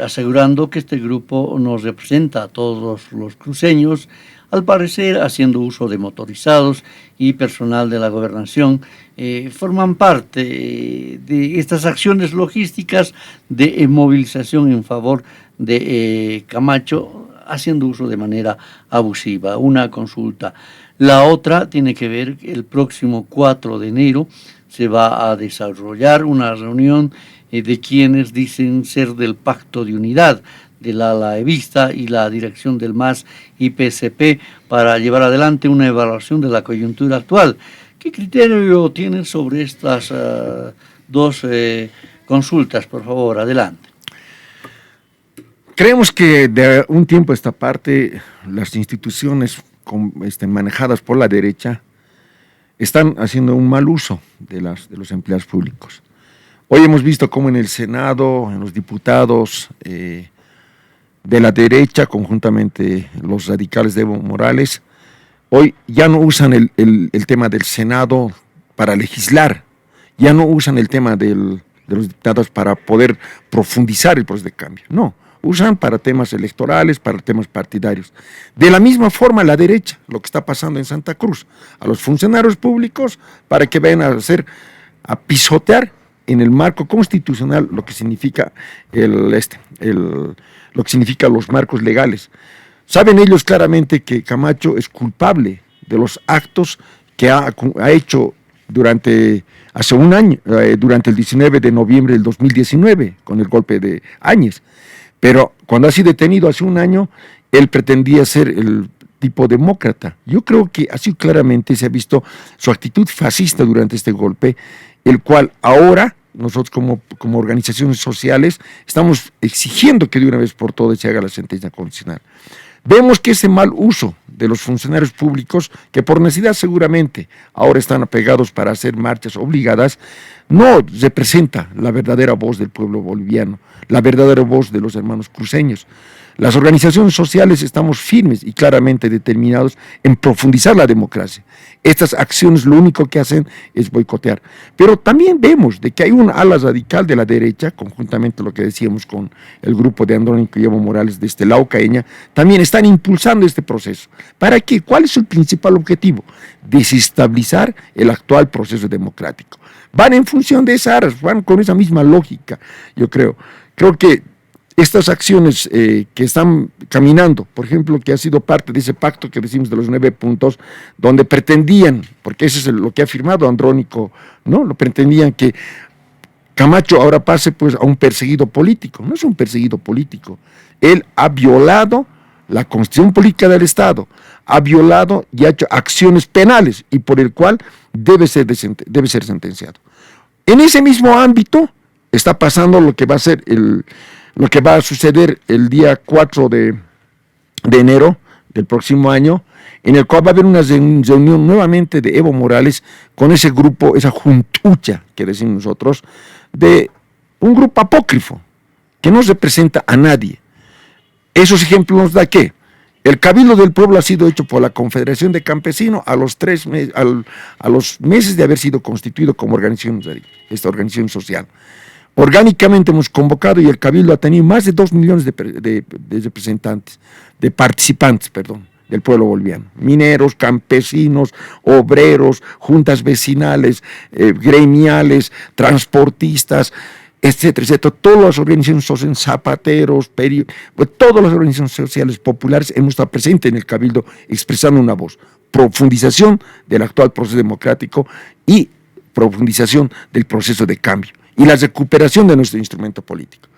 asegurando que este grupo nos representa a todos los cruceños, al parecer haciendo uso de motorizados y personal de la gobernación, forman parte de estas acciones logísticas de movilización en favor de Camacho, haciendo uso de manera abusiva. Una consulta. La otra tiene que ver que el próximo 4 de enero se va a desarrollar una reunión de quienes dicen ser del Pacto de Unidad, del ala evista y la dirección del MAS y PCP para llevar adelante una evaluación de la coyuntura actual. ¿Qué criterio tienen sobre estas dos consultas? Por favor, adelante. Creemos que de un tiempo a esta parte las instituciones manejadas por la derecha están haciendo un mal uso de los empleados públicos. Hoy hemos visto cómo en el Senado, en los diputados de la derecha, conjuntamente los radicales de Evo Morales, hoy ya no usan el tema del Senado para legislar, ya no usan el tema de los diputados para poder profundizar el proceso de cambio, no. Usan para temas electorales, para temas partidarios. De la misma forma la derecha, lo que está pasando en Santa Cruz, a los funcionarios públicos para que vayan a pisotear en el marco constitucional lo que significa lo que significa los marcos legales. Saben ellos claramente que Camacho es culpable de los actos que ha hecho hace un año, durante el 19 de noviembre del 2019, con el golpe de Áñez. Pero cuando ha sido detenido hace un año, él pretendía ser el tipo demócrata. Yo creo que así claramente se ha visto su actitud fascista durante este golpe, el cual ahora nosotros como organizaciones sociales estamos exigiendo que de una vez por todas se haga la sentencia condicional. Vemos que ese mal uso de los funcionarios públicos, que por necesidad seguramente ahora están apegados para hacer marchas obligadas, no representa la verdadera voz del pueblo boliviano, la verdadera voz de los hermanos cruceños. Las organizaciones sociales estamos firmes y claramente determinados en profundizar la democracia. Estas acciones lo único que hacen es boicotear. Pero también vemos de que hay un ala radical de la derecha, conjuntamente lo que decíamos con el grupo de Andrónico y Evo Morales desde la Ocaeña, también están impulsando este proceso. ¿Para qué? ¿Cuál es su principal objetivo? Desestabilizar el actual proceso democrático. Van en función de esas, van con esa misma lógica, yo creo. Creo que estas acciones que están caminando, por ejemplo, que ha sido parte de ese pacto que decimos de los 9 puntos, donde pretendían, porque eso es lo que ha firmado Andrónico, ¿no? Lo pretendían que Camacho ahora pase pues a un perseguido político. No es un perseguido político, él ha violado la Constitución Política del Estado, ha violado y ha hecho acciones penales y por el cual debe ser sentenciado. En ese mismo ámbito está pasando lo que va a suceder el día 4 de enero del próximo año, en el cual va a haber una reunión nuevamente de Evo Morales con ese grupo, esa juntucha que decimos nosotros, de un grupo apócrifo que no representa a nadie. Esos ejemplos nos da que el Cabildo del Pueblo ha sido hecho por la Confederación de Campesinos a los meses de haber sido constituido como esta organización social. Orgánicamente hemos convocado y el Cabildo ha tenido más de 2 millones de representantes, de participantes, del pueblo boliviano. Mineros, campesinos, obreros, juntas vecinales, gremiales, transportistas, etcétera, etcétera. Todas las organizaciones sociales, zapateros, todas las organizaciones sociales populares hemos estado presentes en el Cabildo expresando una voz. Profundización del actual proceso democrático y profundización del proceso de cambio y la recuperación de nuestro instrumento político.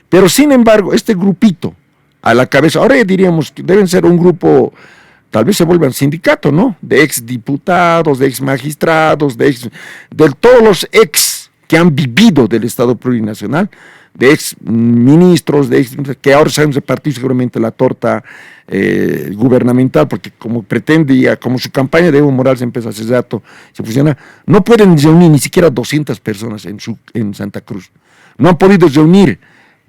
Pero sin embargo, este grupito a la cabeza, ahora diríamos que deben ser un grupo, tal vez se vuelvan sindicato, ¿no? De exdiputados, de exmagistrados, de todos los ex que han vivido del Estado plurinacional, de exministros, que ahora se han repartido seguramente la torta gubernamental, porque como pretende, como su campaña de Evo Morales empezó hace rato, se funciona, no pueden reunir ni siquiera 200 personas en Santa Cruz. No han podido reunir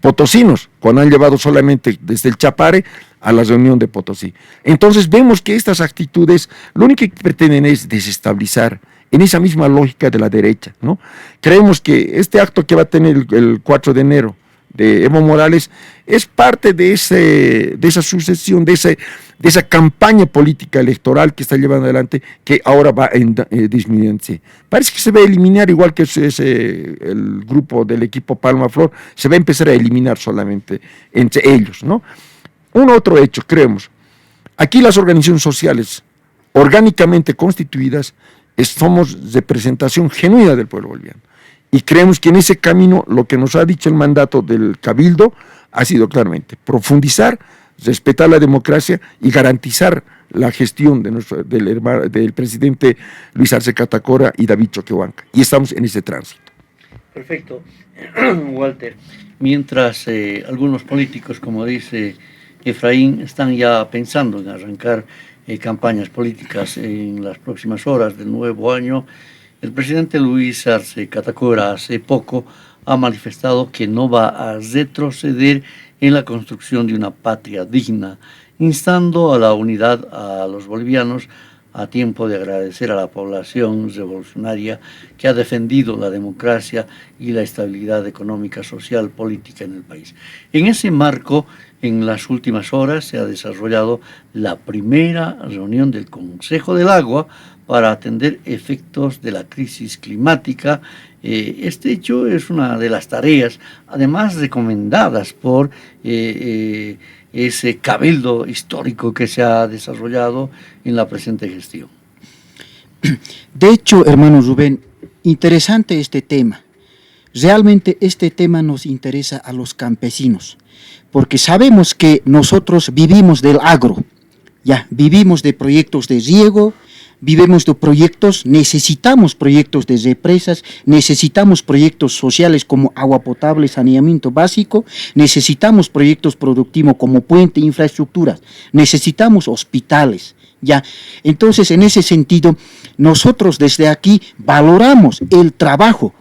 potosinos, cuando han llevado solamente desde el Chapare a la reunión de Potosí. Entonces vemos que estas actitudes lo único que pretenden es desestabilizar en esa misma lógica de la derecha, ¿no? Creemos que este acto que va a tener el 4 de enero de Evo Morales es parte de esa sucesión, de esa campaña política electoral que está llevando adelante, que ahora va disminuyéndose. Parece que se va a eliminar, igual que el grupo del equipo Palma Flor, se va a empezar a eliminar solamente entre ellos, ¿no? Un otro hecho, creemos, aquí las organizaciones sociales orgánicamente constituidas somos representación genuina del pueblo boliviano. Y creemos que en ese camino lo que nos ha dicho el mandato del Cabildo ha sido claramente profundizar, respetar la democracia y garantizar la gestión del presidente Luis Arce Catacora y David Choquehuanca. Y estamos en ese tránsito. Perfecto. Walter, mientras algunos políticos, como dice Efraín, están ya pensando en arrancar campañas políticas en las próximas horas del nuevo año, el presidente Luis Arce Catacora hace poco ha manifestado que no va a retroceder en la construcción de una patria digna, instando a la unidad a los bolivianos, a tiempo de agradecer a la población revolucionaria que ha defendido la democracia y la estabilidad económica, social, política en el país. En ese marco, en las últimas horas se ha desarrollado la primera reunión del Consejo del Agua para atender efectos de la crisis climática. Este hecho es una de las tareas, además recomendadas por ese cabildo histórico que se ha desarrollado en la presente gestión. De hecho, hermano Rubén, interesante este tema. Realmente este tema nos interesa a los campesinos, porque sabemos que nosotros vivimos del agro, vivimos de proyectos de riego, vivimos de proyectos, necesitamos proyectos de represas, necesitamos proyectos sociales como agua potable, saneamiento básico, necesitamos proyectos productivos como puente, infraestructuras, necesitamos hospitales. Entonces, en ese sentido, nosotros desde aquí valoramos el trabajo,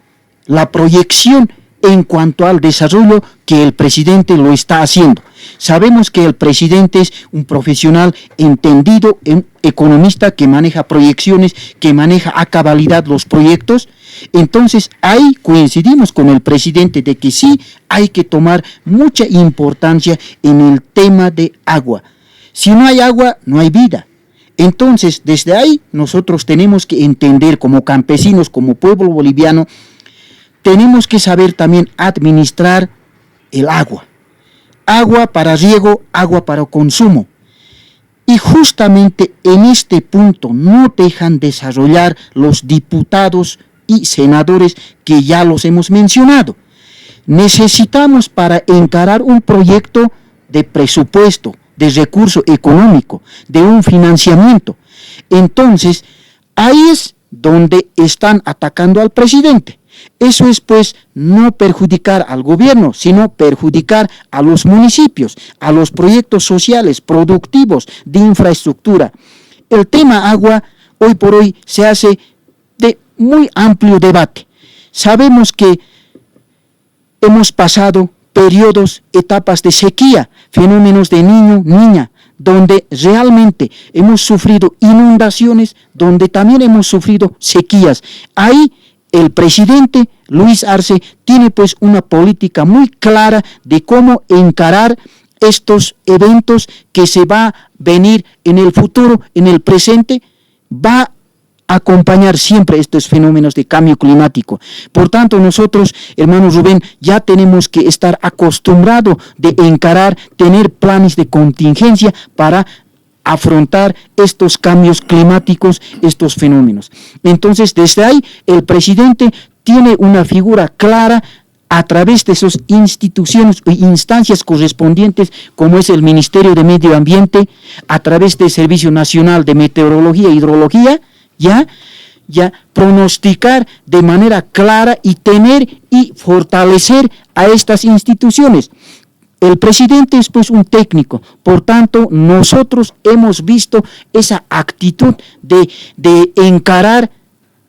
la proyección en cuanto al desarrollo que el presidente lo está haciendo. Sabemos que el presidente es un profesional entendido, un economista que maneja proyecciones, que maneja a cabalidad los proyectos. Entonces ahí coincidimos con el presidente de que sí hay que tomar mucha importancia en el tema de agua. Si no hay agua, no hay vida. Entonces desde ahí nosotros tenemos que entender como campesinos, como pueblo boliviano, tenemos que saber también administrar el agua. Agua para riego, agua para consumo. Y justamente en este punto no dejan desarrollar los diputados y senadores que ya los hemos mencionado. Necesitamos para encarar un proyecto de presupuesto, de recurso económico, de un financiamiento. Entonces, ahí es donde están atacando al presidente. Eso es pues no perjudicar al gobierno, sino perjudicar a los municipios, a los proyectos sociales, productivos, de infraestructura. El tema agua hoy por hoy se hace de muy amplio debate. Sabemos que hemos pasado periodos, etapas de sequía, fenómenos de niño, niña, donde realmente hemos sufrido inundaciones, donde también hemos sufrido sequías. Ahí el presidente Luis Arce tiene pues una política muy clara de cómo encarar estos eventos que se va a venir en el futuro, en el presente, va a acompañar siempre estos fenómenos de cambio climático. Por tanto, nosotros, hermano Rubén, ya tenemos que estar acostumbrados de encarar, tener planes de contingencia para afrontar estos cambios climáticos, estos fenómenos. Entonces, desde ahí, el presidente tiene una figura clara a través de sus instituciones e instancias correspondientes, como es el Ministerio de Medio Ambiente, a través del Servicio Nacional de Meteorología e Hidrología, ya pronosticar de manera clara y tener y fortalecer a estas instituciones. El presidente es pues un técnico, por tanto nosotros hemos visto esa actitud de encarar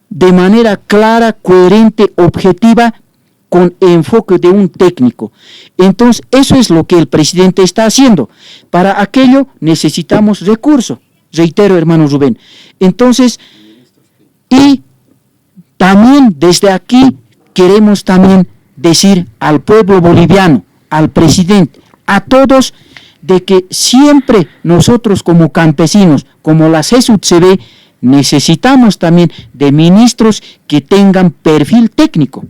de manera clara, coherente, objetiva, con enfoque de un técnico. Entonces eso es lo que el presidente está haciendo. Para aquello necesitamos recursos, reitero, hermano Rubén. Entonces, y también desde aquí queremos también decir al pueblo boliviano, al presidente, a todos, de que siempre nosotros como campesinos, como la CESUTCB, necesitamos también de ministros que tengan perfil técnico.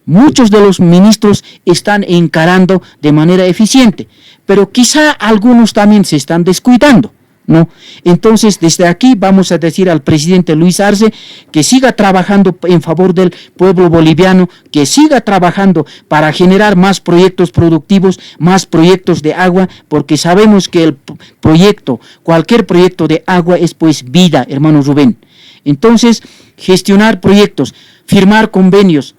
Muchos de los ministros están encarando de manera eficiente, pero quizá algunos también se están descuidando, ¿no? Entonces, desde aquí vamos a decir al presidente Luis Arce que siga trabajando en favor del pueblo boliviano, que siga trabajando para generar más proyectos productivos, más proyectos de agua, porque sabemos que el proyecto, cualquier proyecto de agua es pues vida, hermano Rubén. Entonces, gestionar proyectos, firmar convenios,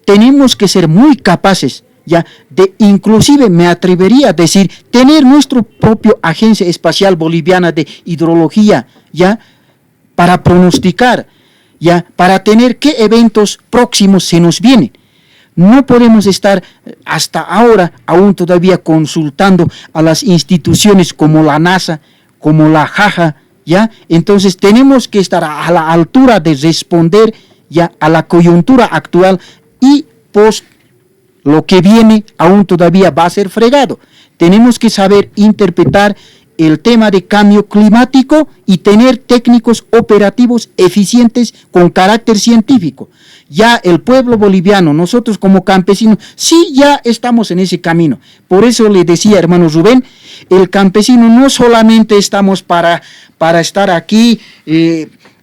tenemos que ser muy capaces ya de, inclusive me atrevería a decir, tener nuestro propio Agencia Espacial Boliviana de Hidrología, ya, para pronosticar, ya, para tener qué eventos próximos se nos vienen. No podemos estar hasta ahora aún todavía consultando a las instituciones como la NASA, como la JAJA, ya. Entonces tenemos que estar a la altura de responder ya a la coyuntura actual y post lo que viene aún todavía va a ser fregado. Tenemos que saber interpretar el tema de cambio climático y tener técnicos operativos eficientes con carácter científico. Ya el pueblo boliviano, nosotros como campesinos, sí ya estamos en ese camino. Por eso le decía, hermano Rubén, el campesino no solamente estamos para estar aquí,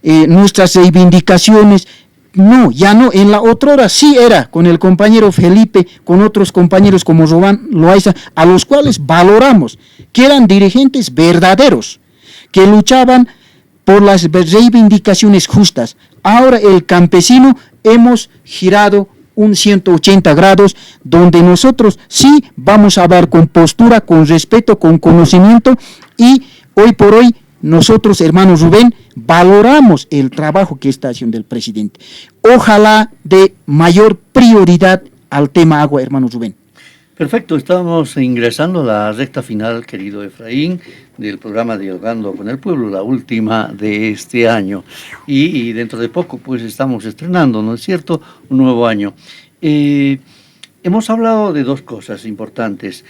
nuestras reivindicaciones. No, ya no, en la otra hora sí era con el compañero Felipe, con otros compañeros como Robán Loaiza, a los cuales valoramos, que eran dirigentes verdaderos, que luchaban por las reivindicaciones justas. Ahora el campesino hemos girado un 180 grados, donde nosotros sí vamos a hablar con postura, con respeto, con conocimiento, y hoy por hoy nosotros, hermanos Rubén, valoramos el trabajo que está haciendo el presidente. Ojalá de mayor prioridad al tema agua, hermanos Rubén. Perfecto, estamos ingresando a la recta final, querido Efraín, del programa Dialogando con el Pueblo, la última de este año. Y dentro de poco, pues estamos estrenando, ¿no es cierto?, un nuevo año. Hemos hablado de dos cosas importantes.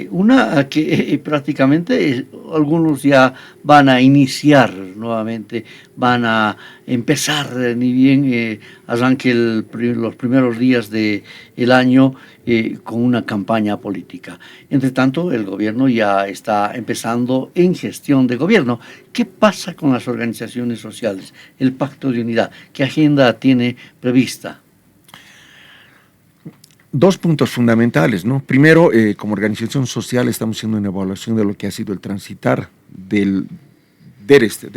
Una, que prácticamente algunos ya van a iniciar nuevamente, van a empezar, ni bien arranque los primeros días del año, con una campaña política. Entre tanto, el gobierno ya está empezando en gestión de gobierno. ¿Qué pasa con las organizaciones sociales? El Pacto de Unidad, ¿qué agenda tiene prevista? Dos puntos fundamentales, ¿no? Primero, como organización social estamos haciendo una evaluación de lo que ha sido el transitar de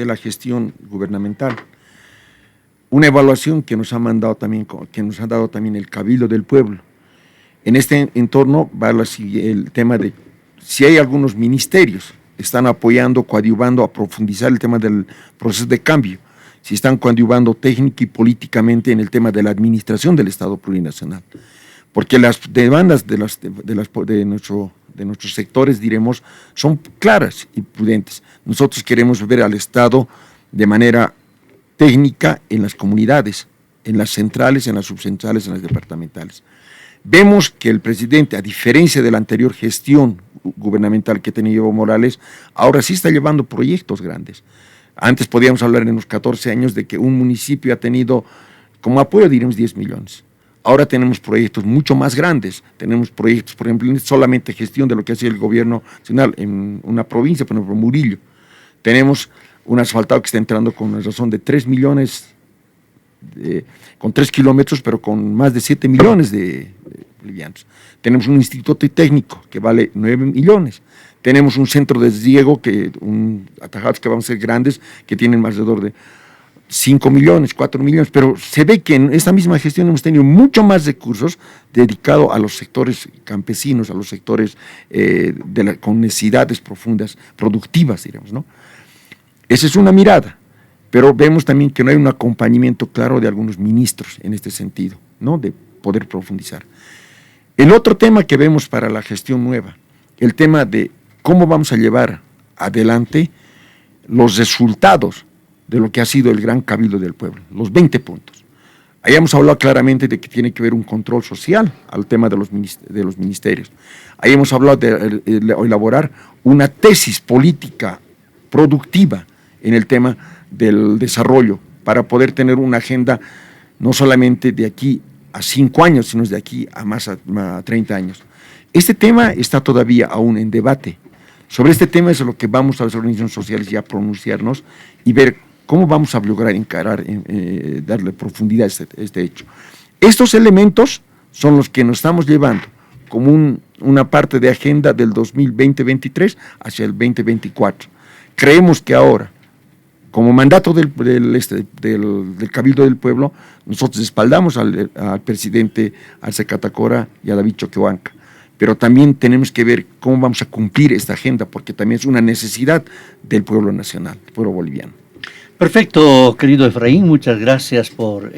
la gestión gubernamental. Una evaluación que nos ha dado también el Cabildo del Pueblo. En este entorno va el tema de si hay algunos ministerios que están apoyando, coadyuvando a profundizar el tema del proceso de cambio, si están coadyuvando técnica y políticamente en el tema de la administración del Estado plurinacional. Porque las demandas de nuestros sectores, diremos, son claras y prudentes. Nosotros queremos ver al Estado de manera técnica en las comunidades, en las centrales, en las subcentrales, en las departamentales. Vemos que el presidente, a diferencia de la anterior gestión gubernamental que tenía Evo Morales, ahora sí está llevando proyectos grandes. Antes podíamos hablar en los 14 años de que un municipio ha tenido, como apoyo diríamos 10 millones. Ahora tenemos proyectos mucho más grandes, tenemos proyectos, por ejemplo, solamente gestión de lo que hace el gobierno nacional en una provincia, por ejemplo, Murillo. Tenemos un asfaltado que está entrando con una razón de 3 millones, con 3 kilómetros, pero con más de 7 millones de bolivianos. Tenemos un instituto técnico que vale 9 millones. Tenemos un centro de riego, atajados que van a ser grandes, que tienen más alrededor de 5 millones, 4 millones, pero se ve que en esta misma gestión hemos tenido mucho más recursos dedicados a los sectores campesinos, a los sectores con necesidades profundas, productivas, digamos, ¿no? Esa es una mirada, pero vemos también que no hay un acompañamiento claro de algunos ministros en este sentido, ¿no? De poder profundizar. El otro tema que vemos para la gestión nueva, el tema de cómo vamos a llevar adelante los resultados de lo que ha sido el gran Cabildo del Pueblo, los 20 puntos. Ahí hemos hablado claramente de que tiene que haber un control social al tema de los ministerios. Ahí hemos hablado de elaborar una tesis política productiva en el tema del desarrollo para poder tener una agenda no solamente de aquí a 5 años, sino de aquí a 30 años. Este tema está todavía aún en debate. Sobre este tema es lo que vamos a las organizaciones sociales ya a pronunciarnos y ver cómo vamos a lograr encarar, darle profundidad a este hecho. Estos elementos son los que nos estamos llevando como una parte de agenda del 2020-23 hacia el 2024. Creemos que ahora, como mandato del Cabildo del Pueblo, nosotros respaldamos al presidente Arce Catacora y a David Choquehuanca, pero también tenemos que ver cómo vamos a cumplir esta agenda, porque también es una necesidad del pueblo nacional, del pueblo boliviano. Perfecto, querido Efraín, muchas gracias por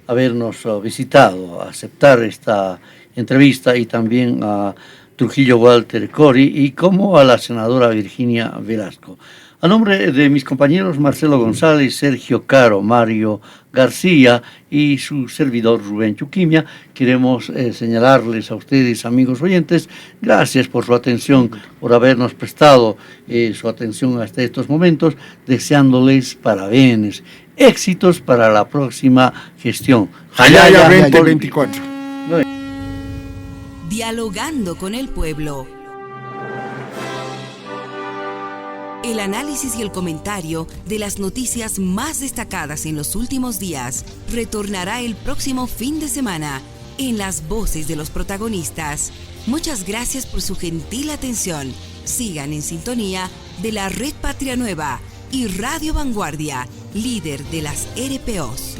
habernos visitado, aceptar esta entrevista, y también a Trujillo Walter Cori y como a la senadora Virginia Velasco. A nombre de mis compañeros Marcelo González, Sergio Caro, Mario García y su servidor Rubén Chuquimia, queremos señalarles a ustedes, amigos oyentes, gracias por su atención, por habernos prestado su atención hasta estos momentos, deseándoles parabéns, éxitos para la próxima gestión. Hayaya 2024. Dialogando con el pueblo. El análisis y el comentario de las noticias más destacadas en los últimos días retornará el próximo fin de semana en las voces de los protagonistas. Muchas gracias por su gentil atención. Sigan en sintonía de la Red Patria Nueva y Radio Vanguardia, líder de las RPOs.